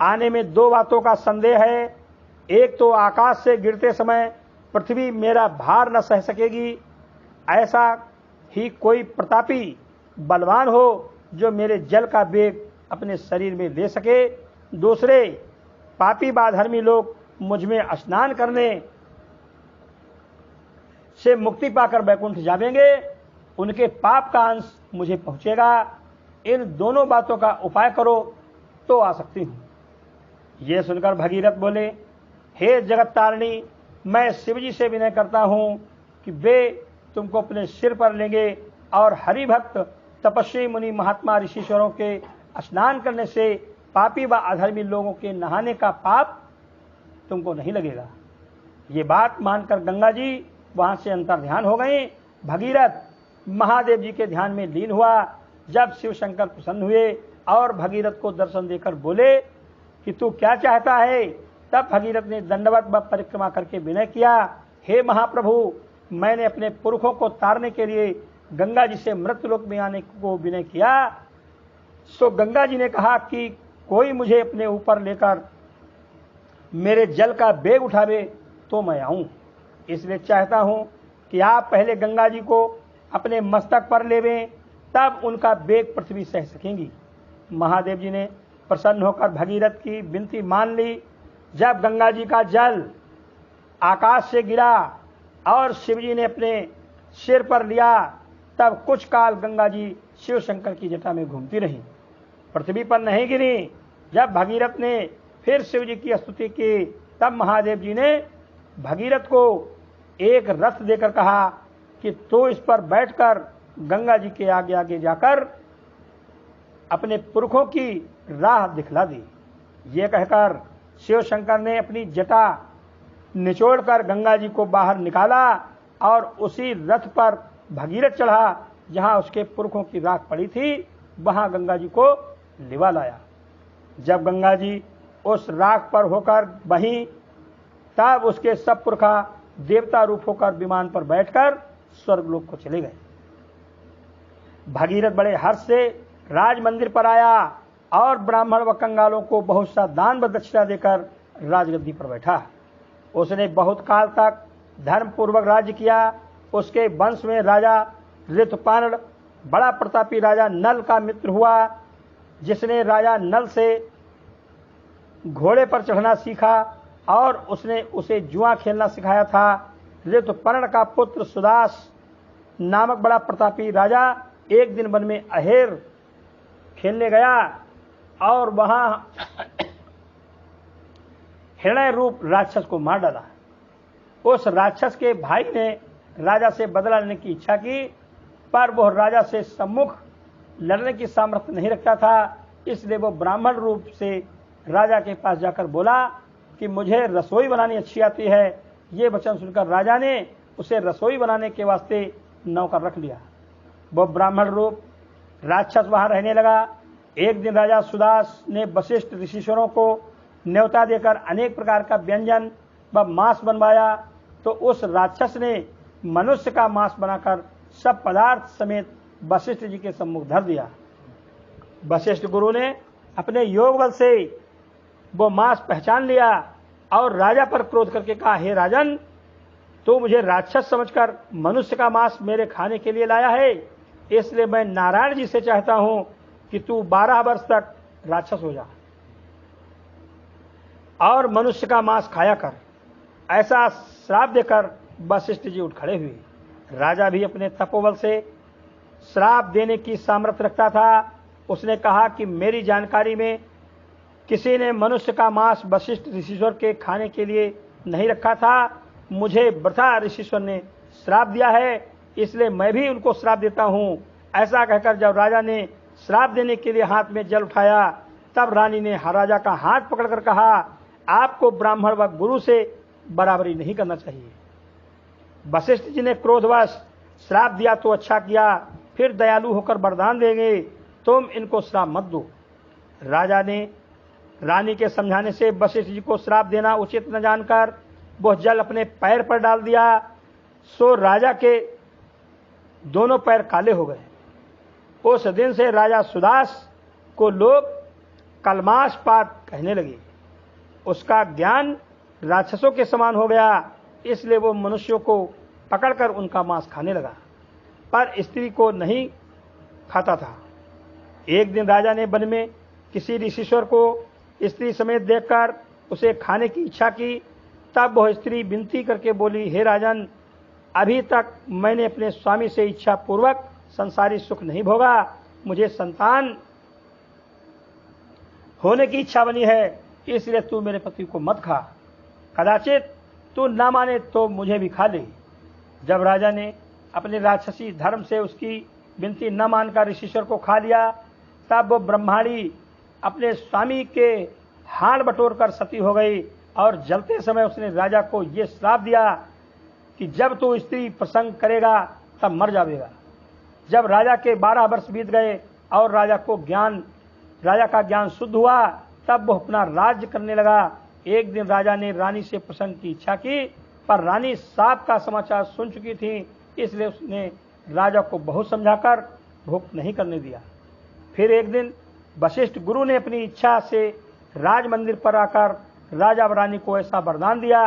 आने में 2 बातों का संदेह है। एक तो आकाश से गिरते समय पृथ्वी मेरा भार न सह सकेगी, ऐसा ही कोई प्रतापी बलवान हो जो मेरे जल का वेग अपने शरीर में ले सके। दूसरे, पापी बाधर्मी लोग मुझ में स्नान करने से मुक्ति पाकर वैकुंठ जावेंगे, उनके पाप का अंश मुझे पहुंचेगा। इन दोनों बातों का उपाय करो तो आ सकती हूं। ये सुनकर भगीरथ बोले, हे जगत तारिणी, मैं शिवजी से विनय करता हूं कि वे तुमको अपने सिर पर लेंगे और हरि भक्त तपस्वी मुनि महात्मा ऋषिश्वरों के स्नान करने से पापी व अधर्मी लोगों के नहाने का पाप तुमको नहीं लगेगा। ये बात मानकर गंगा जी वहां से अंतर्ध्यान हो गई। भगीरथ महादेव जी के ध्यान में लीन हुआ। जब शिव शंकर प्रसन्न हुए और भगीरथ को दर्शन देकर बोले कि तू क्या चाहता है, तब भगीरथ ने दंडवत व परिक्रमा करके विनय किया, हे महाप्रभु, मैंने अपने पुरखों को तारने के लिए गंगा जी से मृत्युलोक में आने को विनय किया। सो गंगा जी ने कहा कि कोई मुझे अपने ऊपर लेकर मेरे जल का बेग उठावे तो मैं आऊं। इसलिए चाहता हूं कि आप पहले गंगा जी को अपने मस्तक पर लेवें, तब उनका बेग पृथ्वी सह सकेंगी। महादेव जी ने प्रसन्न होकर भगीरथ की विनती मान ली। जब गंगा जी का जल आकाश से गिरा और शिवजी ने अपने सिर पर लिया, तब कुछ काल गंगा जी शिव शंकर की जटा में घूमती रही, पृथ्वी पर नहीं गिरी। जब भगीरथ ने फिर शिव जी की स्तुति की, तब महादेव जी ने भगीरथ को एक रथ देकर कहा कि तू इस पर बैठकर गंगा जी के आगे आगे जाकर अपने पुरखों की राह दिखला दी। ये कहकर शिव शंकर ने अपनी जटा निचोड़कर गंगा जी को बाहर निकाला और उसी रथ पर भगीरथ चढ़ा। जहां उसके पुरखों की राख पड़ी थी, वहां गंगा जी को लिवा लाया। जब गंगा जी उस राख पर होकर बही, तब उसके सब पुरखा देवता रूप होकर विमान पर बैठकर स्वर्गलोक को चले गए। भगीरथ बड़े हर्ष से राज मंदिर पर आया और ब्राह्मण व कंगालों को बहुत सा दान व दक्षिणा देकर राजगद्दी पर बैठा। उसने बहुत काल तक धर्म पूर्वक राज्य किया। उसके वंश में राजा ऋतुपर्ण बड़ा प्रतापी राजा नल का मित्र हुआ, जिसने राजा नल से घोड़े पर चढ़ना सीखा। और उसने उसे जुआ खेलना सिखाया था। ऋतुपर्ण का पुत्र सुदास नामक बड़ा प्रतापी राजा एक दिन वन में अहेर खेलने गया और वहां हिरण्य रूप राक्षस को मार डाला। उस राक्षस के भाई ने राजा से बदला लेने की इच्छा की, पर वह राजा से सम्मुख लड़ने की सामर्थ्य नहीं रखता था। इसलिए वो ब्राह्मण रूप से राजा के पास जाकर बोला कि मुझे रसोई बनानी अच्छी आती है। ये वचन सुनकर राजा ने उसे रसोई बनाने के वास्ते नौकर रख लिया। वो ब्राह्मण रूप राक्षस वहां रहने लगा। एक दिन राजा सुदास ने वशिष्ठ ऋषिश्वरों को न्योता देकर अनेक प्रकार का व्यंजन व मांस बनवाया, तो उस राक्षस ने मनुष्य का मांस बनाकर सब पदार्थ समेत वशिष्ठ जी के सम्मुख धर दिया। वशिष्ठ गुरु ने अपने योग बल से वो मांस पहचान लिया और राजा पर क्रोध करके कहा, हे राजन, तो मुझे राक्षस समझकर मनुष्य का मांस मेरे खाने के लिए लाया है, इसलिए मैं नारायण जी से चाहता हूं कि तू 12 वर्ष तक राक्षस हो जा और मनुष्य का मांस खाया कर। ऐसा श्राप देकर वशिष्ठ जी उठ खड़े हुए। राजा भी अपने तपोबल से श्राप देने की सामर्थ्य रखता था। उसने कहा कि मेरी जानकारी में किसी ने मनुष्य का मांस वशिष्ठ ऋषिश्वर के खाने के लिए नहीं रखा था। मुझे वृथा ऋषिश्वर ने श्राप दिया है, इसलिए मैं भी उनको श्राप देता हूं। ऐसा कहकर जब राजा ने श्राप देने के लिए हाथ में जल उठाया, तब रानी ने राजा का हाथ पकड़कर कहा, आपको ब्राह्मण व गुरु से बराबरी नहीं करना चाहिए। वशिष्ठ जी ने क्रोधवश श्राप दिया तो अच्छा किया, फिर दयालु होकर वरदान देंगे, तुम इनको श्राप मत दो। राजा ने रानी के समझाने से वशिष्ठ जी को श्राप देना उचित न जानकर वह जल अपने पैर पर डाल दिया। सो राजा के दोनों पैर काले हो गए। उस दिन से राजा सुदास को लोग कलमाशपात कहने लगे। उसका ज्ञान राक्षसों के समान हो गया, इसलिए वो मनुष्यों को पकड़कर उनका मांस खाने लगा, पर स्त्री को नहीं खाता था। एक दिन राजा ने वन में किसी ऋषिश्वर को स्त्री समेत देखकर उसे खाने की इच्छा की। तब वह स्त्री विनती करके बोली, हे राजन, अभी तक मैंने अपने स्वामी से इच्छा पूर्वक संसारी सुख नहीं भोगा। मुझे संतान होने की इच्छा बनी है, इसलिए तू मेरे पति को मत खा। कदाचित तू न माने तो मुझे भी खा ले। जब राजा ने अपने राक्षसी धर्म से उसकी विनती न मानकर ऋषिश्वर को खा लिया, तब वो ब्रह्माणी अपने स्वामी के हाड़ बटोर कर सती हो गई और जलते समय उसने राजा को ये श्राप दिया कि जब तू स्त्री प्रसंग करेगा तब मर जाएगा। जब राजा के 12 वर्ष बीत गए और राजा का ज्ञान शुद्ध हुआ, तब वह अपना राज्य करने लगा। एक दिन राजा ने रानी से प्रसंग की इच्छा की, पर रानी श्राप का समाचार सुन चुकी थी, इसलिए उसने राजा को बहुत समझाकर भोग नहीं करने दिया। फिर एक दिन वशिष्ठ गुरु ने अपनी इच्छा से राज मंदिर पर आकर राजा व रानी को ऐसा वरदान दिया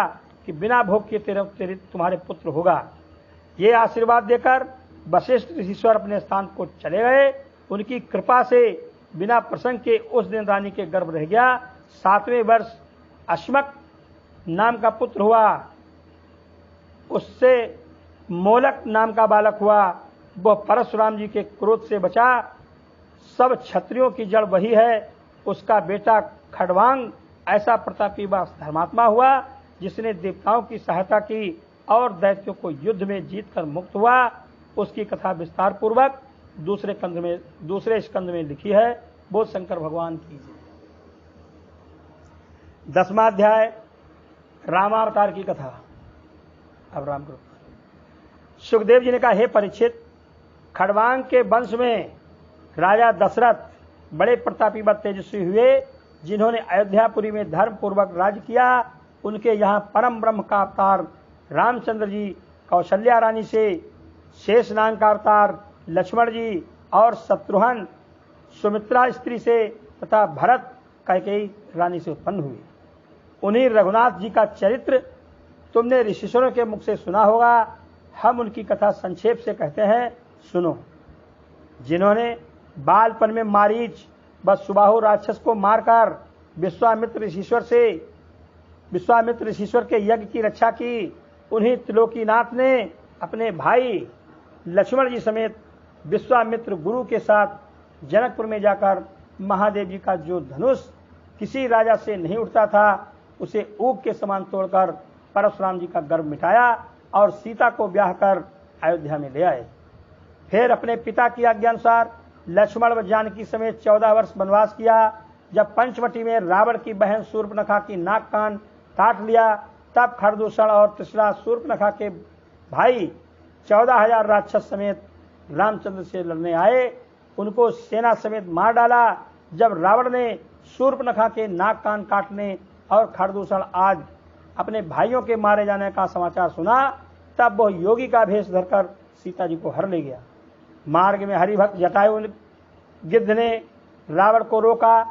कि बिना भोग के तेरे तुम्हारे पुत्र होगा। ये आशीर्वाद देकर वशिष्ठ ऋषिश्वर अपने स्थान को चले गए। उनकी कृपा से बिना प्रसंग के उस दिन रानी के गर्भ रह गया। 7वें वर्ष अश्मक नाम का पुत्र हुआ, उससे मोलक नाम का बालक हुआ। वह परशुराम जी के क्रोध से बचा। सब क्षत्रियों की जड़ वही है। उसका बेटा खड़वांग ऐसा प्रतापी व धर्मात्मा हुआ जिसने देवताओं की सहायता की और दैत्यों को युद्ध में जीतकर मुक्त हुआ। उसकी कथा विस्तार पूर्वक दूसरे स्कंद में लिखी है। बोल शंकर भगवान की। 10वां अध्याय रामावतार की कथा। अब राम करो। सुखदेव जी ने कहा, हे परीक्षित, खड़वांग के वंश में राजा दशरथ बड़े प्रतापी व तेजस्वी हुए, जिन्होंने अयोध्यापुरी में धर्म पूर्वक राज्य किया। उनके यहाँ परम ब्रह्म का अवतार रामचंद्र जी, कौशल्या रानी से शेष नाग का अवतार लक्ष्मण जी और शत्रुघ्न सुमित्रा स्त्री से तथा भरत कैकेयी रानी से उत्पन्न हुए। उन्हीं रघुनाथ जी का चरित्र तुमने ऋषिश्वरों के मुख से सुना होगा। हम उनकी कथा संक्षेप से कहते हैं, सुनो। जिन्होंने बालपन में मारीच व सुबाहु राक्षस को मारकर विश्वामित्र ऋषिश्वर से विश्वामित्र ऋषिश्वर के यज्ञ की रक्षा की। उन्हीं त्रिलोकीनाथ ने अपने भाई लक्ष्मण जी समेत विश्वामित्र गुरु के साथ जनकपुर में जाकर महादेव जी का जो धनुष किसी राजा से नहीं उठता था, उसे ऊख के समान तोड़कर परशुराम जी का गर्व मिटाया और सीता को ब्याह कर अयोध्या में ले आए। फिर अपने पिता की आज्ञानुसार लक्ष्मण व जानकी समेत 14 वर्ष वनवास किया। जब पंचवटी में रावण की बहन शूर्पणखा की नाक कान काट लिया, तब खरदूषण और त्रिशरा शूर्पणखा के भाई 14,000 राक्षस समेत रामचंद्र से लड़ने आए। उनको सेना समेत मार डाला। जब रावण ने शूर्पणखा के नाक कान काटने और खरदूषण आज अपने भाइयों के मारे जाने का समाचार सुना, तब वह योगी का भेष धरकर सीता जी को हर ले गया। मार्ग में हरिभक्त जटायु गिद्ध ने रावण को रोका,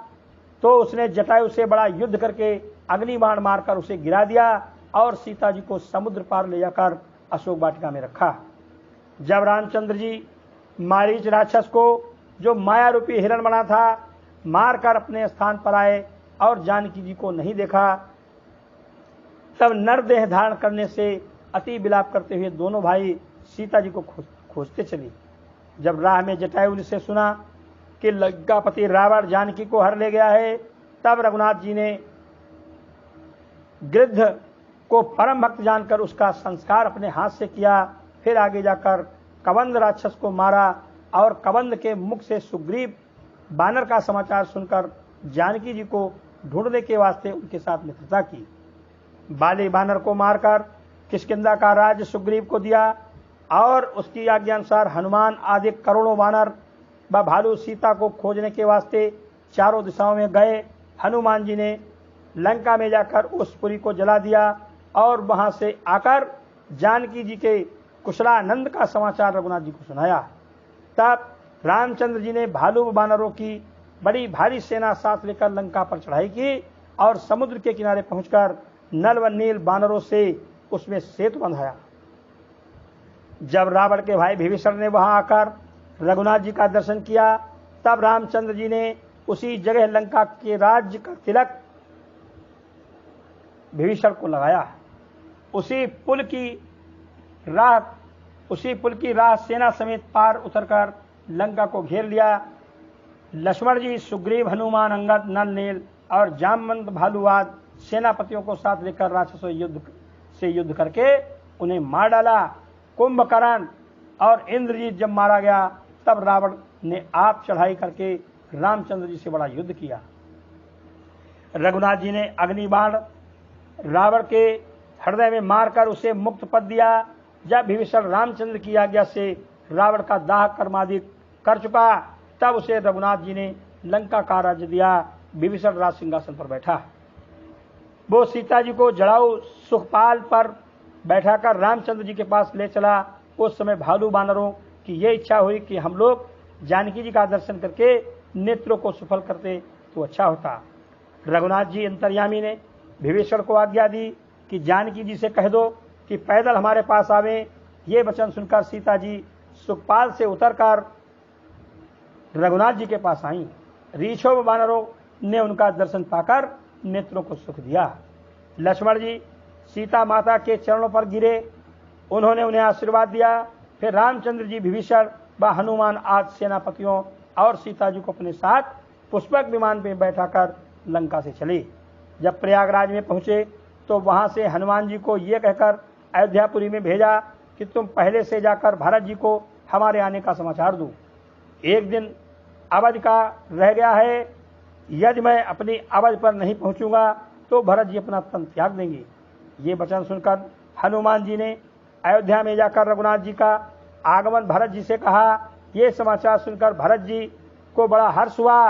तो उसने जटायु से बड़ा युद्ध करके अग्निबाण मारकर उसे गिरा दिया और सीता जी को समुद्र पार ले जाकर अशोक वाटिका में रखा। जब रामचंद्र जी मारीच राक्षस को, जो माया रूपी हिरण बना था, मारकर अपने स्थान पर आए और जानकी जी को नहीं देखा, तब नरदेह धारण करने से अति विलाप करते हुए दोनों भाई सीता जी को खोजते चले। जब राह में जटायु से सुना कि लंकापति रावण जानकी को हर ले गया है, तब रघुनाथ जी ने गिद्ध को परम भक्त जानकर उसका संस्कार अपने हाथ से किया। फिर आगे जाकर कबंध राक्षस को मारा और कबंध के मुख से सुग्रीव बानर का समाचार सुनकर जानकी जी को ढूंढने के वास्ते उनके साथ मित्रता की। बाली बानर को मारकर किष्किंधा का राज्य सुग्रीव को दिया और उसकी आज्ञानुसार हनुमान आदि करोड़ों बानर व भालू सीता को खोजने के वास्ते चारों दिशाओं में गए। हनुमान जी ने लंका में जाकर उस पुरी को जला दिया और वहां से आकर जानकी जी के कुशलानंद का समाचार रघुनाथ जी को सुनाया। तब रामचंद्र जी ने भालू व बानरों की बड़ी भारी सेना साथ लेकर लंका पर चढ़ाई की और समुद्र के किनारे पहुंचकर नल व नील बानरों से उसमें सेतु बंधाया। जब रावण के भाई विभीषण ने वहां आकर रघुनाथ जी का दर्शन किया, तब रामचंद्र जी ने उसी जगह लंका के राज्य का तिलक विभीषण को लगाया। उसी पुल की राह सेना समेत पार उतरकर लंका को घेर लिया। लक्ष्मण जी, सुग्रीव, हनुमान, अंगद, नल, नील और जामवंत भालुवाद सेनापतियों को साथ लेकर राक्षसों से युद्ध करके उन्हें मार डाला। कुंभकर्ण और इंद्रजीत जब मारा गया, तब रावण ने आप चढ़ाई करके रामचंद्र जी से बड़ा युद्ध किया। रघुनाथ जी ने अग्निबाण रावण के हृदय में मारकर उसे मुक्त पद दिया। जब विभीषण रामचंद्र की आज्ञा से रावण का दाह कर्मादिक कर चुका, तब उसे रघुनाथ जी ने लंका का राज्य दिया। विभीषण राज सिंहासन पर बैठा। वो सीता जी को जड़ाऊ सुखपाल पर बैठाकर रामचंद्र जी के पास ले चला। उस समय भालू बानरों की ये इच्छा हुई कि हम लोग जानकी जी का दर्शन करके नेत्रों को सफल करते तो अच्छा होता। रघुनाथ जी अंतर्यामी ने विभीषण को आज्ञा दी कि जानकी जी से कह दो कि पैदल हमारे पास आवे। ये वचन सुनकर सीता जी सुखपाल से उतरकर रघुनाथ जी के पास आई। रीछों व बानरों ने उनका दर्शन पाकर नेत्रों को सुख दिया। लक्ष्मण जी सीता माता के चरणों पर गिरे, उन्होंने उन्हें आशीर्वाद दिया। फिर रामचंद्र जी, विभीषण व हनुमान आदि सेनापतियों और सीता जी को अपने साथ पुष्पक विमान में बैठाकर लंका से चले। जब प्रयागराज में पहुंचे तो वहां से हनुमान जी को ये कहकर अयोध्यापुरी में भेजा कि तुम पहले से जाकर भरत जी को हमारे आने का समाचार दो। एक दिन अवध का रह गया है, यदि मैं अपनी अवध पर नहीं पहुंचूंगा तो भरत जी अपना तन त्याग देंगे। ये वचन सुनकर हनुमान जी ने अयोध्या में जाकर रघुनाथ जी का आगमन भरत जी से कहा। ये समाचार सुनकर भरत जी को बड़ा हर्ष हुआ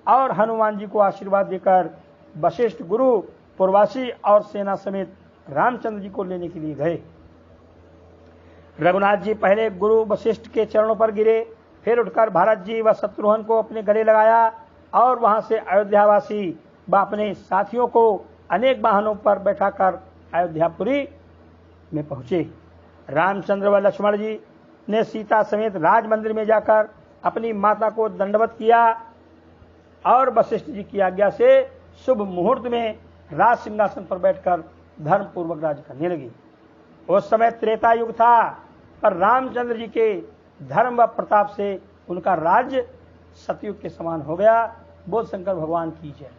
और हनुमान जी को आशीर्वाद देकर वशिष्ठ गुरु, पूर्वासी और सेना समेत रामचंद्र जी को लेने के लिए गए। रघुनाथ जी पहले गुरु वशिष्ठ के चरणों पर गिरे, फिर उठकर भरत जी व शत्रुघ्न को अपने गले लगाया और वहां से अयोध्यावासी व अपने साथियों को अनेक वाहनों पर बैठाकर अयोध्यापुरी में पहुंचे। रामचंद्र व लक्ष्मण जी ने सीता समेत राज मंदिर में जाकर अपनी माता को दंडवत किया और वशिष्ठ जी की आज्ञा से शुभ मुहूर्त में राज सिंहासन पर बैठकर धर्म पूर्वक राज्य करने लगी। उस समय त्रेता युग था, पर रामचंद्र जी के धर्म व प्रताप से उनका राज्य सतयुग के समान हो गया। बोल शंकर भगवान की जय।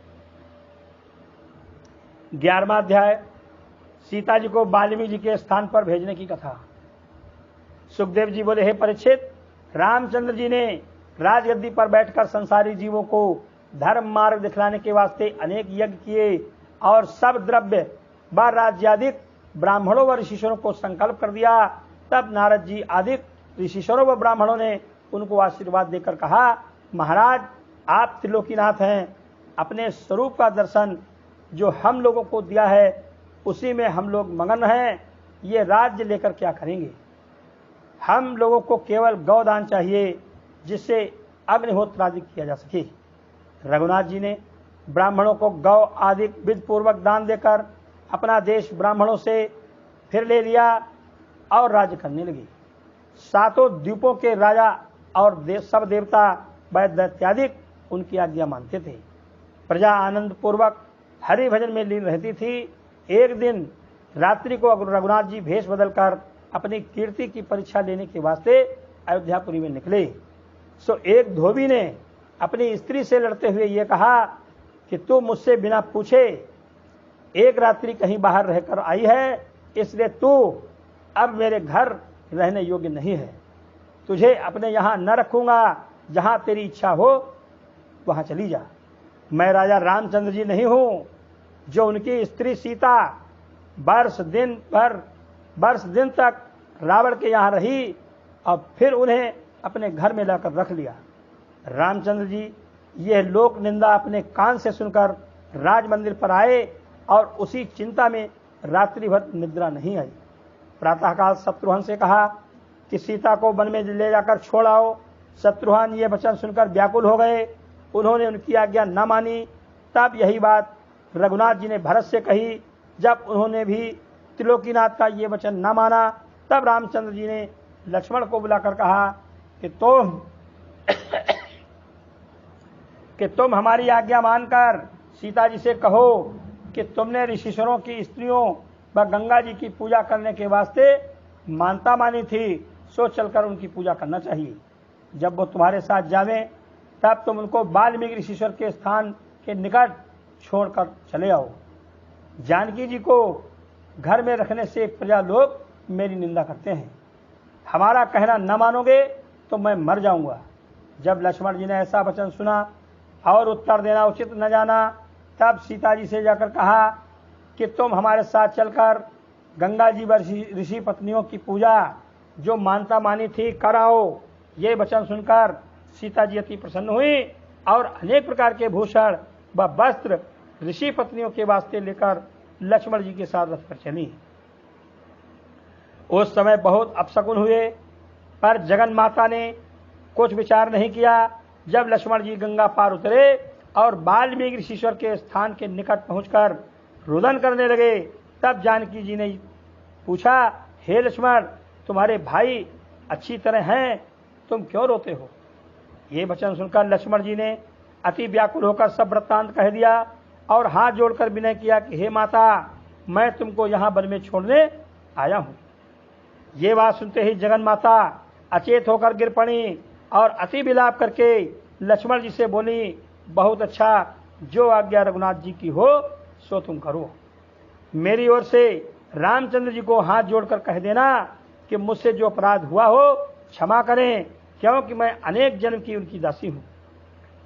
11वां अध्याय, सीता जी को वाल्मीकि जी के स्थान पर भेजने की कथा। सुखदेव जी बोले, हे परीक्षित, रामचंद्र जी ने राजगद्दी पर बैठकर संसारी जीवों को धर्म मार्ग दिखलाने के वास्ते अनेक यज्ञ किए और सब द्रव्य व राज्यादिक ब्राह्मणों व ऋषिश्वरों को संकल्प कर दिया। तब नारद जी आदि ऋषिश्वरों व ब्राह्मणों ने उनको आशीर्वाद देकर कहा, महाराज, आप त्रिलोकीनाथ हैं। अपने स्वरूप का दर्शन जो हम लोगों को दिया है उसी में हम लोग मगन हैं। ये राज्य लेकर क्या करेंगे? हम लोगों को केवल गौदान चाहिए जिससे अग्निहोत्र आदि किया जा सके। रघुनाथ जी ने ब्राह्मणों को गौ आदि विधि पूर्वक दान देकर अपना देश ब्राह्मणों से फिर ले लिया और राज्य करने लगे। 7 द्वीपों के राजा और सब देवता व दैत्यादिक उनकी आज्ञा मानते थे। प्रजा आनंद पूर्वक हरि भजन में लीन रहती थी। एक दिन रात्रि को रघुनाथ जी भेष बदलकर अपनी कीर्ति की परीक्षा लेने के वास्ते अयोध्यापुरी में निकले। सो एक धोबी ने अपनी स्त्री से लड़ते हुए ये कहा कि तू मुझसे बिना पूछे एक रात्रि कहीं बाहर रहकर आई है, इसलिए तू अब मेरे घर रहने योग्य नहीं है। तुझे अपने यहाँ न रखूंगा, जहाँ तेरी इच्छा हो वहाँ चली जा। मैं राजा रामचंद्र जी नहीं हूँ जो उनकी स्त्री सीता वर्ष दिन तक रावण के यहाँ रही और फिर उन्हें अपने घर में लाकर रख लिया। रामचंद्र जी यह लोक निंदा अपने कान से सुनकर राज मंदिर पर आए और उसी चिंता में रात्रि भर निद्रा नहीं आई। प्रातःकाल शत्रुघ्न से कहा कि सीता को वन में ले जाकर छोड़ आओ। शत्रुघ्न ये वचन सुनकर व्याकुल हो गए। उन्होंने उनकी आज्ञा न मानी। तब यही बात रघुनाथ जी ने भरत से कही। जब उन्होंने भी त्रिलोकीनाथ का ये वचन न माना, तब रामचंद्र जी ने लक्ष्मण को बुलाकर कहा कि तुम हमारी आज्ञा मानकर सीता जी से कहो कि तुमने ऋषिश्वरों की स्त्रियों व गंगा जी की पूजा करने के वास्ते मानता मानी थी, सो चलकर उनकी पूजा करना चाहिए। जब वो तुम्हारे साथ जावें तब तुम उनको वाल्मीकि ऋषिश्वर के स्थान के निकट छोड़कर चले आओ। जानकी जी को घर में रखने से प्रजा लोग मेरी निंदा करते हैं। हमारा कहना न मानोगे तो मैं मर जाऊंगा। जब लक्ष्मण जी ने ऐसा वचन सुना और उत्तर देना उचित न जाना, तब सीता जी से जाकर कहा कि तुम हमारे साथ चलकर गंगा जी व ऋषि पत्नियों की पूजा जो मानता मानी थी कराओ। ये वचन सुनकर सीता जी अति प्रसन्न हुई और अनेक प्रकार के भूषण व वस्त्र ऋषि पत्नियों के वास्ते लेकर लक्ष्मण जी के साथ रथ पर चली। उस समय बहुत अपशकुन हुए, पर जगन माता ने कुछ विचार नहीं किया। जब लक्ष्मण जी गंगा पार उतरे और वाल्मीकि ऋषिश्वर के स्थान के निकट पहुंचकर रुदन करने लगे, तब जानकी जी ने पूछा, हे लक्ष्मण, तुम्हारे भाई अच्छी तरह हैं, तुम क्यों रोते हो? ये वचन सुनकर लक्ष्मण जी ने अति व्याकुल होकर सब वृत्तांत कह दिया और हाथ जोड़कर विनय किया कि हे माता, मैं तुमको यहाँ वन में छोड़ने आया हूँ। ये बात सुनते ही जगन माता अचेत होकर गिर पड़ी और अति विलाप करके लक्ष्मण जी से बोली, बहुत अच्छा, जो आज्ञा रघुनाथ जी की हो सो तुम करो। मेरी ओर से रामचंद्र जी को हाथ जोड़कर कह देना कि मुझसे जो अपराध हुआ हो क्षमा करें, क्योंकि मैं अनेक जन्म की उनकी दासी हूँ।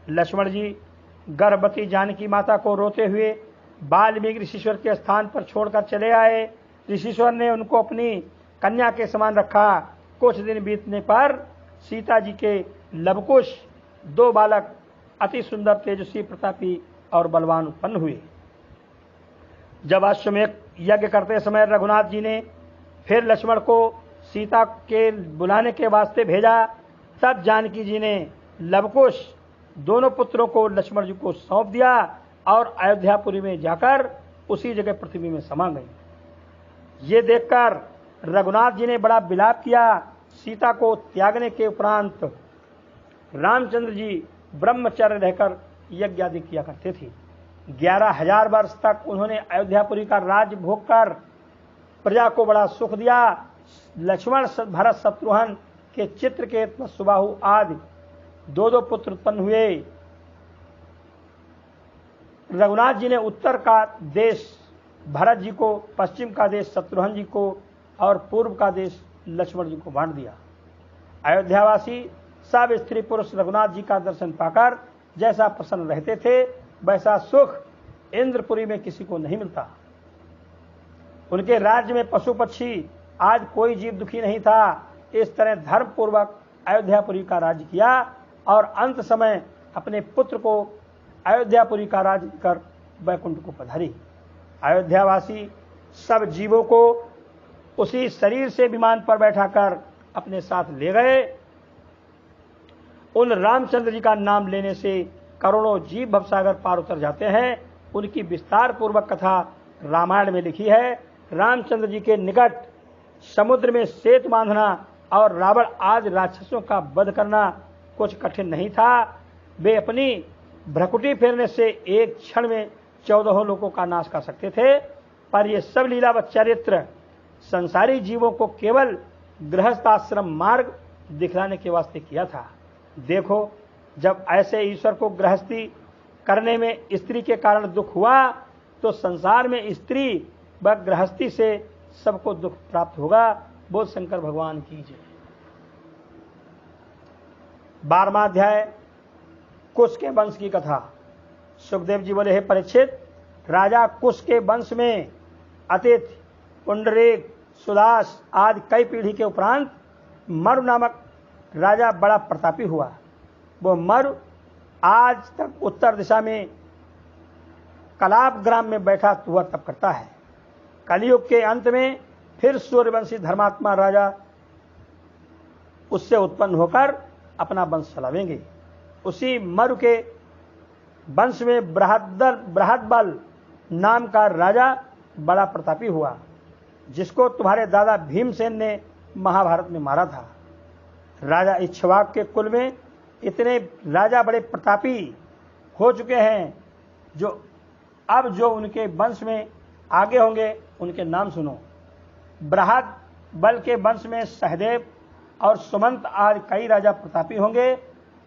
लक्ष्मण जी गर्भवती जानकी माता को रोते हुए वाल्मीकि ऋषिश्वर के स्थान पर छोड़कर चले आए। ऋषिश्वर ने उनको अपनी कन्या के समान रखा। कुछ दिन बीतने पर सीता जी के लवकुश 2 बालक अति सुंदर, तेजस्वी, प्रतापी और बलवान उत्पन्न हुए। जब अश्वमेध यज्ञ करते समय रघुनाथ जी ने फिर लक्ष्मण को सीता के बुलाने के वास्ते भेजा, तब जानकी जी ने लवकुश दोनों पुत्रों को लक्ष्मण जी को सौंप दिया और अयोध्यापुरी में जाकर उसी जगह पृथ्वी में समा गई। ये देखकर रघुनाथ जी ने बड़ा विलाप किया। सीता को त्यागने के उपरांत रामचंद्र जी ब्रह्मचर्य रहकर यज्ञ आदि किया करते थे। 11,000 वर्ष तक उन्होंने अयोध्यापुरी का राज्य भोग कर प्रजा को बड़ा सुख दिया। लक्ष्मण भरत शत्रुघ्न के चित्रकेतु सुबाहु आदि 2 पुत्र उत्पन्न हुए। रघुनाथ जी ने उत्तर का देश भरत जी को, पश्चिम का देश शत्रुघ्न जी को और पूर्व का देश लक्ष्मण जी को बांट दिया। अयोध्यावासी सब स्त्री पुरुष रघुनाथ जी का दर्शन पाकर जैसा प्रसन्न रहते थे, वैसा सुख इंद्रपुरी में किसी को नहीं मिलता। उनके राज्य में पशु पक्षी आज कोई जीव दुखी नहीं था। इस तरह धर्म पूर्वक अयोध्यापुरी का राज्य किया और अंत समय अपने पुत्र को अयोध्यापुरी का राज्य कर वैकुंठ को पधारी। अयोध्यावासी सब जीवों को उसी शरीर से विमान पर बैठाकर अपने साथ ले गए। उन रामचंद्र जी का नाम लेने से करोड़ों जीव भवसागर पार उतर जाते हैं। उनकी विस्तार पूर्वक कथा रामायण में लिखी है। रामचंद्र जी के निकट समुद्र में सेतु बांधना और रावण आदि राक्षसों का वध करना कुछ कठिन नहीं था। वे अपनी भ्रकुटी फेरने से एक क्षण में 14 लोगों का नाश कर सकते थे, पर ये सब लीला व चरित्र संसारी जीवों को केवल गृहस्थाश्रम मार्ग दिखलाने के वास्ते किया था। देखो, जब ऐसे ईश्वर को गृहस्थी करने में स्त्री के कारण दुख हुआ, तो संसार में स्त्री व गृहस्थी से सबको दुख प्राप्त होगा। बोल शंकर भगवान की जय। 12वां अध्याय कुश के वंश की कथा। सुखदेव जी बोले, हे परीक्षित, राजा कुश के वंश में अतिथि, पुंडरीक, सुदास आदि कई पीढ़ी के उपरांत मरु नामक राजा बड़ा प्रतापी हुआ। वो मरु आज तक उत्तर दिशा में कलाप ग्राम में बैठा हुआ तप करता है। कलयुग के अंत में फिर सूर्यवंशी धर्मात्मा राजा उससे उत्पन्न होकर अपना वंश चलावेंगे। उसी मरु के वंश में बृहदबल नाम का राजा बड़ा प्रतापी हुआ, जिसको तुम्हारे दादा भीमसेन ने महाभारत में मारा था। राजा इक्ष्वाक के कुल में इतने राजा बड़े प्रतापी हो चुके हैं, जो उनके वंश में आगे होंगे उनके नाम सुनो। बृहदबल के वंश में सहदेव और सुमंत आदि कई राजा प्रतापी होंगे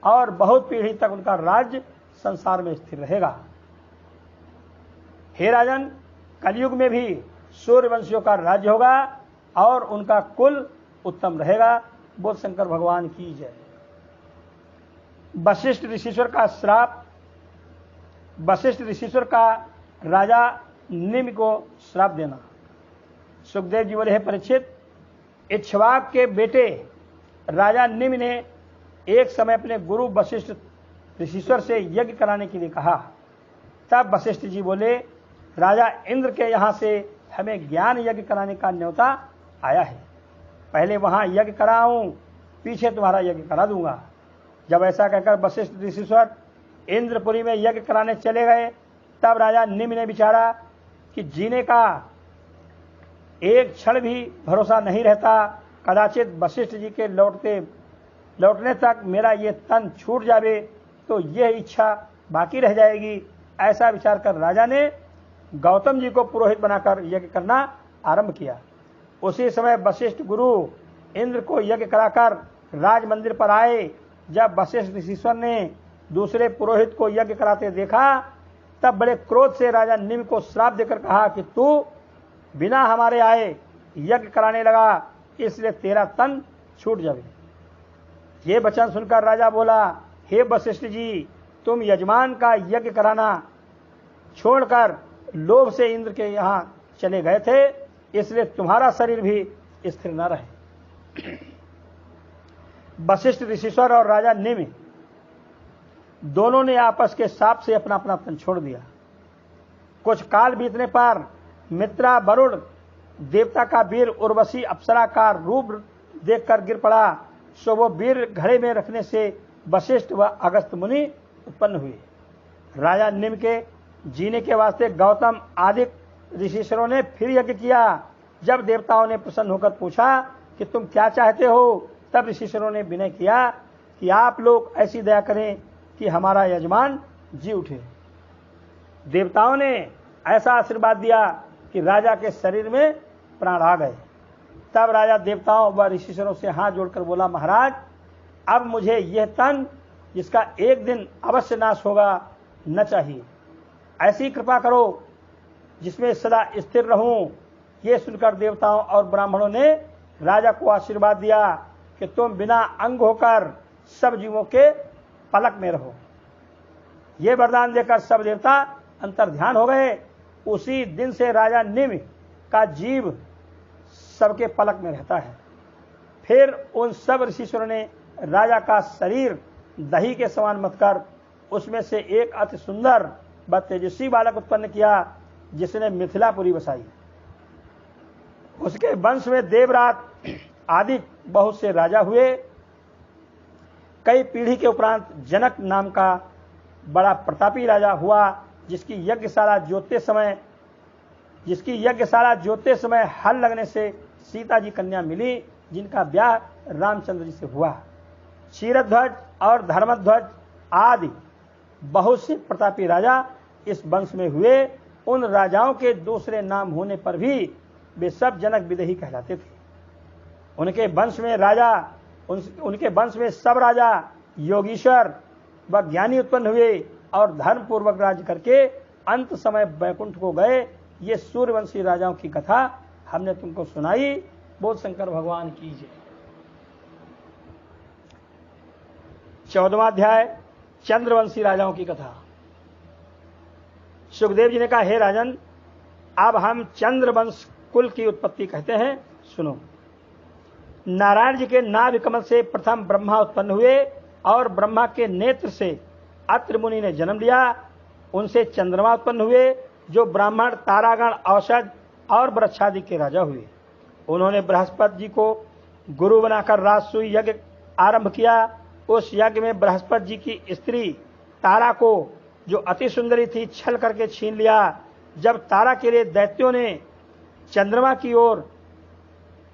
और बहुत पीढ़ी तक उनका राज्य संसार में स्थिर रहेगा। हे राजन, कलयुग में भी सूर्यवंशियों का राज्य होगा और उनका कुल उत्तम रहेगा। बोल शंकर भगवान की जय। वशिष्ठ ऋषिश्वर का श्राप। वशिष्ठ ऋषिश्वर का राजा निम्न को श्राप देना। सुखदेव जी बोले, हे परीक्षित, इक्ष्वाक के बेटे राजा निम्न ने एक समय अपने गुरु वशिष्ठ ऋषिश्वर से यज्ञ कराने के लिए कहा। तब वशिष्ठ जी बोले, राजा इंद्र के यहाँ से हमें ज्ञान यज्ञ कराने का न्योता आया है। पहले वहां यज्ञ कराऊं, पीछे तुम्हारा यज्ञ करा दूंगा। जब ऐसा कहकर वशिष्ठ ऋषिश्वर इंद्रपुरी में यज्ञ कराने चले गए, तब राजा निम्न ने विचारा कि जीने का एक क्षण भी भरोसा नहीं रहता। कदाचित वशिष्ठ जी के लौटने तक मेरा ये तन छूट जावे तो यह इच्छा बाकी रह जाएगी। ऐसा विचार कर राजा ने गौतम जी को पुरोहित बनाकर यज्ञ करना आरंभ किया। उसी समय वशिष्ठ गुरु इंद्र को यज्ञ कराकर राज मंदिर पर आए। जब वशिष्ठ ऋषिश्वर ने दूसरे पुरोहित को यज्ञ कराते देखा, तब बड़े क्रोध से राजा निम्न को श्राप देकर कहा कि तू बिना हमारे आए यज्ञ कराने लगा, इसलिए तेरा तन छूट जावे। ये वचन सुनकर राजा बोला, हे वशिष्ठ जी, तुम यजमान का यज्ञ कराना छोड़कर लोभ से इंद्र के यहाँ चले गए थे, इसलिए तुम्हारा शरीर भी स्थिर न रहे। वशिष्ठ ऋषिश्वर और राजा निम्न दोनों ने आपस के शाप से अपना अपना तन छोड़ दिया। कुछ काल बीतने पर मित्रा वरुण देवता का वीर उर्वशी अप्सरा का रूप देखकर गिर पड़ा, सो वो वीर घड़े में रखने से वशिष्ठ व अगस्त मुनि उत्पन्न हुए। राजा निम्न के जीने के वास्ते गौतम आदि ऋषिश्वरों ने फिर यज्ञ किया। जब देवताओं ने प्रसन्न होकर पूछा कि तुम क्या चाहते हो, तब ऋषिश्वरों ने विनय किया कि आप लोग ऐसी दया करें कि हमारा यजमान जी उठे। देवताओं ने ऐसा आशीर्वाद दिया कि राजा के शरीर में प्राण आ गए। तब राजा देवताओं व ऋषिश्वरों से हाथ जोड़कर बोला, महाराज अब मुझे यह तन जिसका एक दिन अवश्य नाश होगा न चाहिए, ऐसी कृपा करो जिसमें सदा स्थिर रहूं। ये सुनकर देवताओं और ब्राह्मणों ने राजा को आशीर्वाद दिया कि तुम बिना अंग होकर सब जीवों के पलक में रहो। ये वरदान देकर सब देवता अंतर ध्यान हो गए। उसी दिन से राजा निमि का जीव सबके पलक में रहता है। फिर उन सब ऋषिश्वरों ने राजा का शरीर दही के समान मत कर उसमें से एक अति सुंदर व तेजस्वी बालक उत्पन्न किया, जिसने मिथिलापुरी बसाई। उसके वंश में देवरात आदि बहुत से राजा हुए। कई पीढ़ी के उपरांत जनक नाम का बड़ा प्रतापी राजा हुआ, जिसकी यज्ञशाला जोतते समय हल लगने से सीता जी कन्या मिली, जिनका ब्याह रामचंद्र जी से हुआ। क्षीरध्वज और धर्मध्वज आदि बहुत से प्रतापी राजा इस वंश में हुए। उन राजाओं के दूसरे नाम होने पर भी वे सब जनक विदेही कहलाते थे। उनके वंश में सब राजा योगीश्वर व ज्ञानी उत्पन्न हुए और धर्म पूर्वक राज्य करके अंत समय वैकुंठ को गए। ये सूर्यवंशी राजाओं की कथा हमने तुमको सुनाई। बोल शंकर भगवान की जय। 14वां अध्याय चंद्रवंशी राजाओं की कथा। सुखदेव जी ने कहा, हे राजन, अब हम चंद्रवंश कुल की उत्पत्ति कहते हैं, सुनो। नारायण जी के नाभि कमल से प्रथम ब्रह्मा उत्पन्न हुए और ब्रह्मा के नेत्र से अत्रि मुनि ने जन्म लिया। उनसे चंद्रमा उत्पन्न हुए, जो ब्राह्मण, तारागण, औषध और वृक्षादि के राजा हुए। उन्होंने बृहस्पति जी को गुरु बनाकर राजसूय यज्ञ आरंभ किया। उस यज्ञ में बृहस्पति जी की स्त्री तारा को, जो अति सुंदरी थी, छल करके छीन लिया। जब तारा के लिए दैत्यों ने चंद्रमा की ओर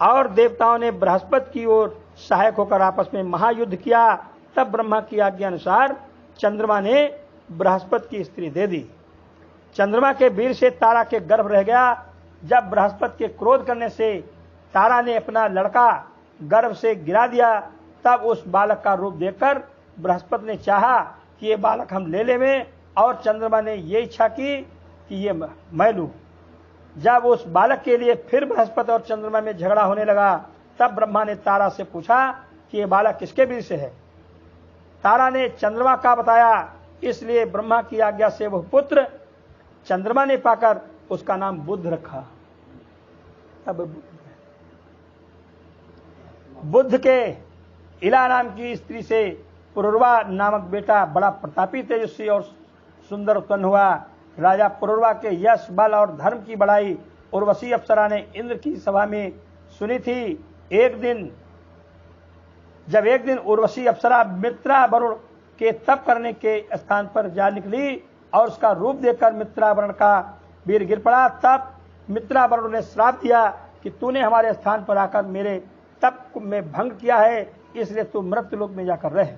और देवताओं ने बृहस्पति की ओर सहायक होकर आपस में महायुद्ध किया, तब ब्रह्मा की आज्ञा अनुसार चंद्रमा ने बृहस्पति की स्त्री दे दी। चंद्रमा के वीर से तारा के गर्भ रह गया। जब बृहस्पति के क्रोध करने से तारा ने अपना लड़का गर्भ से गिरा दिया, तब उस बालक का रूप देखकर बृहस्पति ने चाहा कि ये बालक हम ले लें, और चंद्रमा ने ये इच्छा की कि ये मैं लूं। जब उस बालक के लिए फिर बृहस्पति और चंद्रमा में झगड़ा होने लगा, तब ब्रह्मा ने तारा से पूछा कि ये बालक किसके वीर से है। तारा ने चंद्रमा का बताया, इसलिए ब्रह्मा की आज्ञा से वह पुत्र चंद्रमा ने पाकर उसका नाम बुध रखा। तब बुध के इला नाम की स्त्री से पुरुरवा नामक बेटा बड़ा प्रतापी, तेजस्वी और सुंदर उत्पन्न हुआ। राजा पुरुरवा के यश, बल और धर्म की बड़ाई उर्वशी अप्सरा ने इंद्र की सभा में सुनी थी। जब एक दिन उर्वशी अप्सरा मित्रा वरुण के तप करने के स्थान पर जा निकली और उसका रूप देखकर मित्रा वरुण का वीर गिर पड़ा, तब मित्रा वरुण ने श्राप दिया कि तूने हमारे स्थान पर आकर मेरे तप में भंग किया है, इसलिए तू मृत्यु लोक में जाकर रह।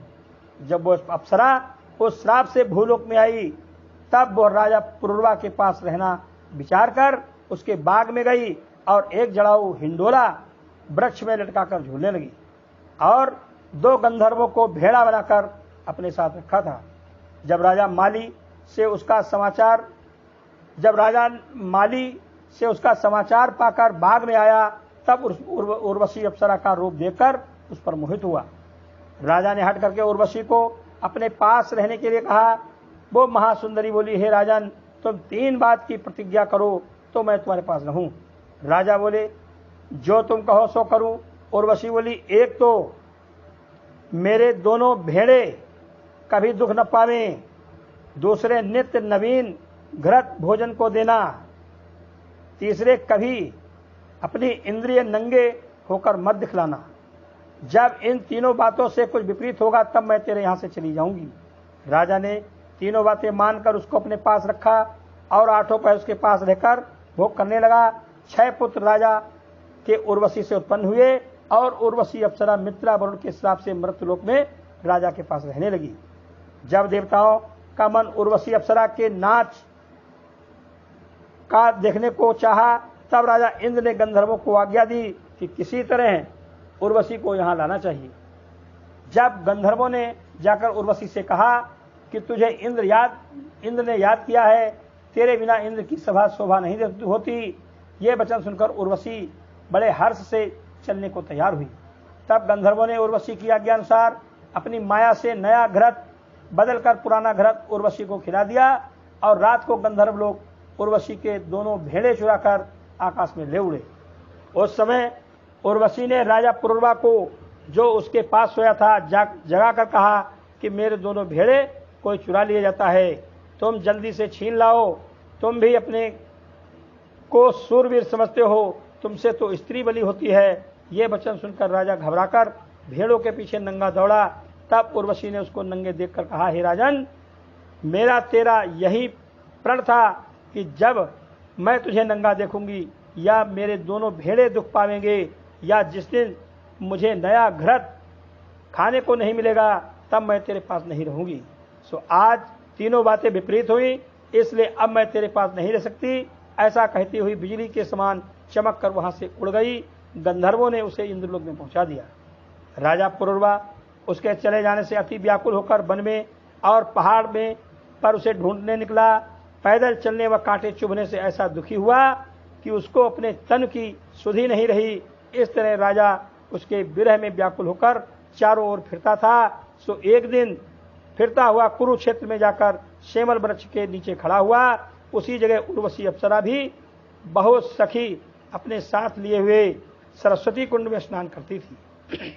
जब वो अप्सरा उस श्राप से भूलोक में आई, तब वह राजा पुरुरवा के पास रहना विचार कर उसके बाग में गई और एक जड़ाऊ हिंडोला वृक्ष में लटकाकर झूलने लगी और 2 गंधर्वों को भेड़ा बनाकर अपने साथ रखा था। जब राजा माली से उसका समाचार पाकर बाग में आया, तब उर्वशी अप्सरा का रूप देखकर उस पर मोहित हुआ। राजा ने हट करके उर्वशी को अपने पास रहने के लिए कहा। वो महासुंदरी बोली, हे राजन, तुम 3 बात की प्रतिज्ञा करो तो मैं तुम्हारे पास रहूं। राजा बोले, जो तुम कहो सो करूं। उर्वशी बोली, एक तो मेरे दोनों भेड़े कभी दुख न पावे, दूसरे नित्य नवीन घृत भोजन को देना, तीसरे कभी अपनी इंद्रिय नंगे होकर मत दिखलाना। जब इन 3 बातों से कुछ विपरीत होगा तब मैं तेरे यहां से चली जाऊंगी। राजा ने 3 बातें मानकर उसको अपने पास रखा और 8 पहर उसके पास रहकर भोग करने लगा। 6 पुत्र राजा के उर्वशी से उत्पन्न हुए और उर्वशी अप्सरा मित्रा वरुण के श्राप से मृत्युलोक में राजा के पास रहने लगी। जब देवताओं का मन उर्वशी अप्सरा के नाच का देखने को चाहा, तब राजा इंद्र ने गंधर्वों को आज्ञा दी कि किसी तरह उर्वशी को यहाँ लाना चाहिए। जब गंधर्वों ने जाकर उर्वशी से कहा कि तुझे इंद्र ने याद किया है, तेरे बिना इंद्र की सभा शोभा नहीं होती, ये वचन सुनकर उर्वशी बड़े हर्ष से चलने को तैयार हुई। तब गंधर्वों ने उर्वशी की आज्ञा अनुसार अपनी माया से नया घृत बदलकर पुराना घृत उर्वशी को खिला दिया और रात को गंधर्व लोग उर्वशी के दोनों भेड़े चुराकर आकाश में ले उड़े। उस समय उर्वशी ने राजा पुरुरवा को, जो उसके पास सोया था, जगा कर कहा कि मेरे दोनों भेड़े कोई चुरा लिया जाता है, तुम जल्दी से छीन लाओ। तुम भी अपने को सूरवीर समझते हो, तुमसे तो स्त्री बलि होती है। ये वचन सुनकर राजा घबराकर भेड़ों के पीछे नंगा दौड़ा। तब उर्वशी ने उसको नंगे देखकर कहा, हे राजन, मेरा तेरा यही प्रण था कि जब मैं तुझे नंगा देखूंगी या मेरे दोनों भेड़े दुख पावेंगे या जिस दिन मुझे नया घृत खाने को नहीं मिलेगा, तब मैं तेरे पास नहीं रहूंगी। सो आज तीनों बातें विपरीत हुई, इसलिए अब मैं तेरे पास नहीं रह सकती। ऐसा कहती हुई बिजली के समान चमक कर वहां से उड़ गई। गंधर्वों ने उसे इंद्रलोक में पहुंचा दिया। राजा पुरुरवा उसके चले जाने से अति व्याकुल होकर वन में और पहाड़ में पर उसे ढूंढने निकला। पैदल चलने व कांटे चुभने से ऐसा दुखी हुआ कि उसको अपने तन की सुधि नहीं रही। इस तरह राजा उसके विरह में व्याकुल होकर चारों ओर फिरता था। सो एक दिन फिरता हुआ कुरुक्षेत्र में जाकर शेमल वृक्ष के नीचे खड़ा हुआ। उसी जगह उर्वशी अप्सरा भी बहुत सखी अपने साथ लिए हुए सरस्वती कुंड में स्नान करती थी।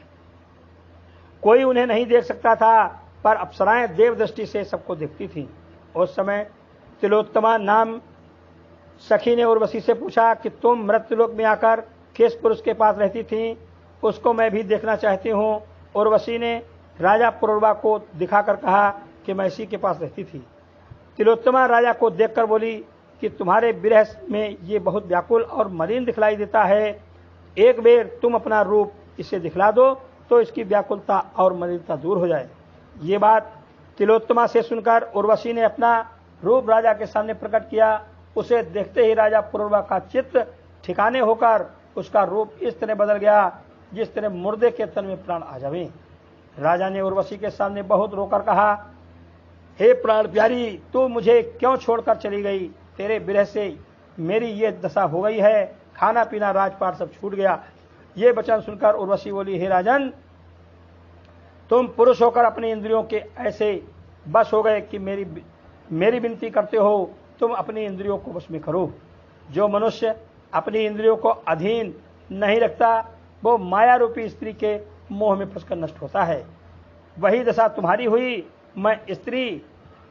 कोई उन्हें नहीं देख सकता था, पर अप्सराएं देव दृष्टि से सबको देखती थीं। उस समय तिलोत्तमा नाम सखी ने उर्वशी से पूछा कि तुम मृत्युलोक में आकर किस पुरुष के पास रहती थीं? उसको मैं भी देखना चाहती हूँ। उर्वशी ने राजा पुरुरवा को दिखाकर कहा कि मैं इसी के पास रहती थी। तिलोत्तमा राजा को देखकर बोली कि तुम्हारे विरह में ये बहुत व्याकुल और मलिन दिखलाई देता है। एक बेर तुम अपना रूप इसे दिखला दो तो इसकी व्याकुलता और मलिनता दूर हो जाए। ये बात तिलोत्तमा से सुनकर उर्वशी ने अपना रूप राजा के सामने प्रकट किया। उसे देखते ही राजा पुरुरवा का चित्त ठिकाने होकर उसका रूप इस तरह बदल गया जिस तरह मुर्दे के तन में प्राण आ जावे। राजा ने उर्वशी के सामने बहुत रोकर कहा, हे प्राण प्यारी, तू मुझे क्यों छोड़कर चली गई? तेरे विरह से मेरी ये दशा हो गई है, खाना पीना राजपाट सब छूट गया। ये वचन सुनकर उर्वशी बोली, हे राजन, तुम पुरुष होकर अपनी इंद्रियों के ऐसे बस हो गए कि मेरी विनती करते हो, तुम अपनी इंद्रियों को वश में करो। जो मनुष्य अपनी इंद्रियों को अधीन नहीं रखता वो माया रूपी स्त्री के मोह में फंसकर नष्ट होता है। वही दशा तुम्हारी हुई। मैं स्त्री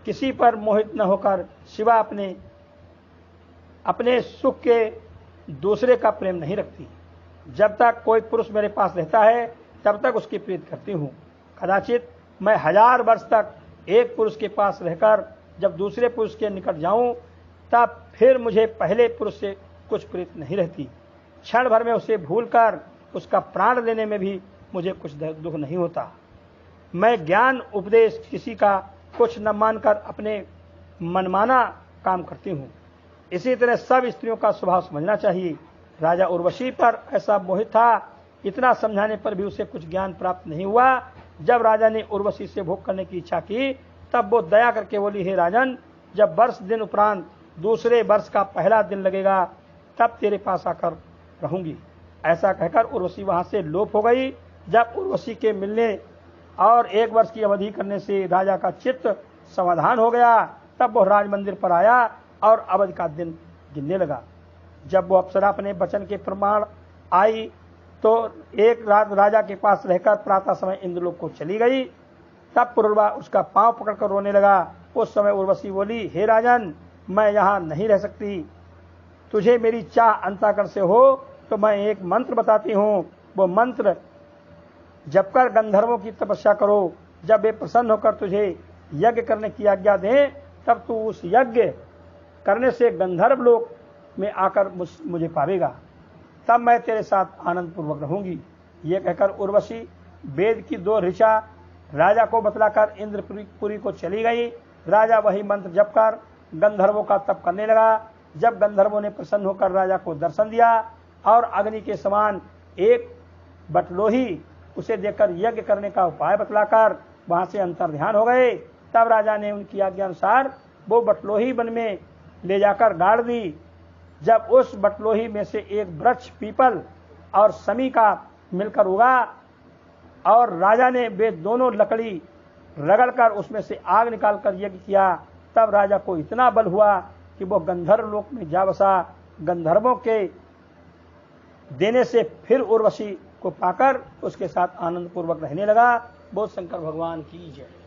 किसी पर मोहित न होकर सिवा अपने सुख के दूसरे का प्रेम नहीं रखती। जब तक कोई पुरुष मेरे पास रहता है तब तक उसकी प्रीति करती हूँ। कदाचित मैं 1000 वर्ष तक एक पुरुष के पास रहकर जब दूसरे पुरुष के निकट जाऊं तब फिर मुझे पहले पुरुष से कुछ प्रीति नहीं रहती। क्षण भर में उसे भूलकर उसका प्राण लेने में भी मुझे कुछ दुख नहीं होता। मैं ज्ञान उपदेश किसी का कुछ न मानकर अपने मनमाना काम करती हूँ। इसी तरह सब स्त्रियों का स्वभाव समझना चाहिए। राजा उर्वशी पर ऐसा मोहित था, इतना समझाने पर भी उसे कुछ ज्ञान प्राप्त नहीं हुआ। जब राजा ने उर्वशी से भोग करने की इच्छा की तब वो दया करके बोली, हे राजन, जब वर्ष दिन उपरांत दूसरे वर्ष का पहला दिन लगेगा तब तेरे पास आकर रहूंगी। ऐसा कहकर उर्वशी वहां से लोप हो गई। जब उर्वशी के मिलने और 1 वर्ष की अवधि करने से राजा का चित्त समाधान हो गया तब वह राज मंदिर पर आया और अवधि का दिन गिनने लगा। जब वो अप्सरा अपने वचन के प्रमाण आई तो एक रात राजा के पास रहकर प्रातः समय इंद्रलोक को चली गई। तब पुरुरवा उसका पांव पकड़कर रोने लगा। उस समय उर्वशी बोली, हे राजन, मैं यहाँ नहीं रह सकती। तुझे मेरी चाह अंतःकरण से हो तो मैं एक मंत्र बताती हूँ। वो मंत्र जप कर गंधर्वों की तपस्या करो। जब वे प्रसन्न होकर तुझे यज्ञ करने की आज्ञा दें तब तू उस यज्ञ करने से गंधर्व लोक में आकर मुझे पावेगा। तब मैं तेरे साथ आनंद पूर्वक रहूंगी। ये कहकर उर्वशी वेद की 2 ऋचा राजा को बतलाकर इंद्रपुरी को चली गई। राजा वही मंत्र जप कर गंधर्वों का तप करने लगा। जब गंधर्वों ने प्रसन्न होकर राजा को दर्शन दिया और अग्नि के समान एक बटलोही उसे देकर यज्ञ करने का उपाय बतलाकर वहां से अंतर्ध्यान हो गए, तब राजा ने उनकी आज्ञा अनुसार वो बटलोही वन में ले जाकर गाड़ दी। जब उस बटलोही में से एक वृक्ष पीपल और समी का मिलकर उगा और राजा ने वे दोनों लकड़ी रगड़कर उसमें से आग निकालकर यज्ञ किया, तब राजा को इतना बल हुआ कि वो गंधर्व लोक में जा बसा। गंधर्वों के देने से फिर उर्वशी को पाकर उसके साथ आनंद पूर्वक रहने लगा। बोल शंकर भगवान की जय।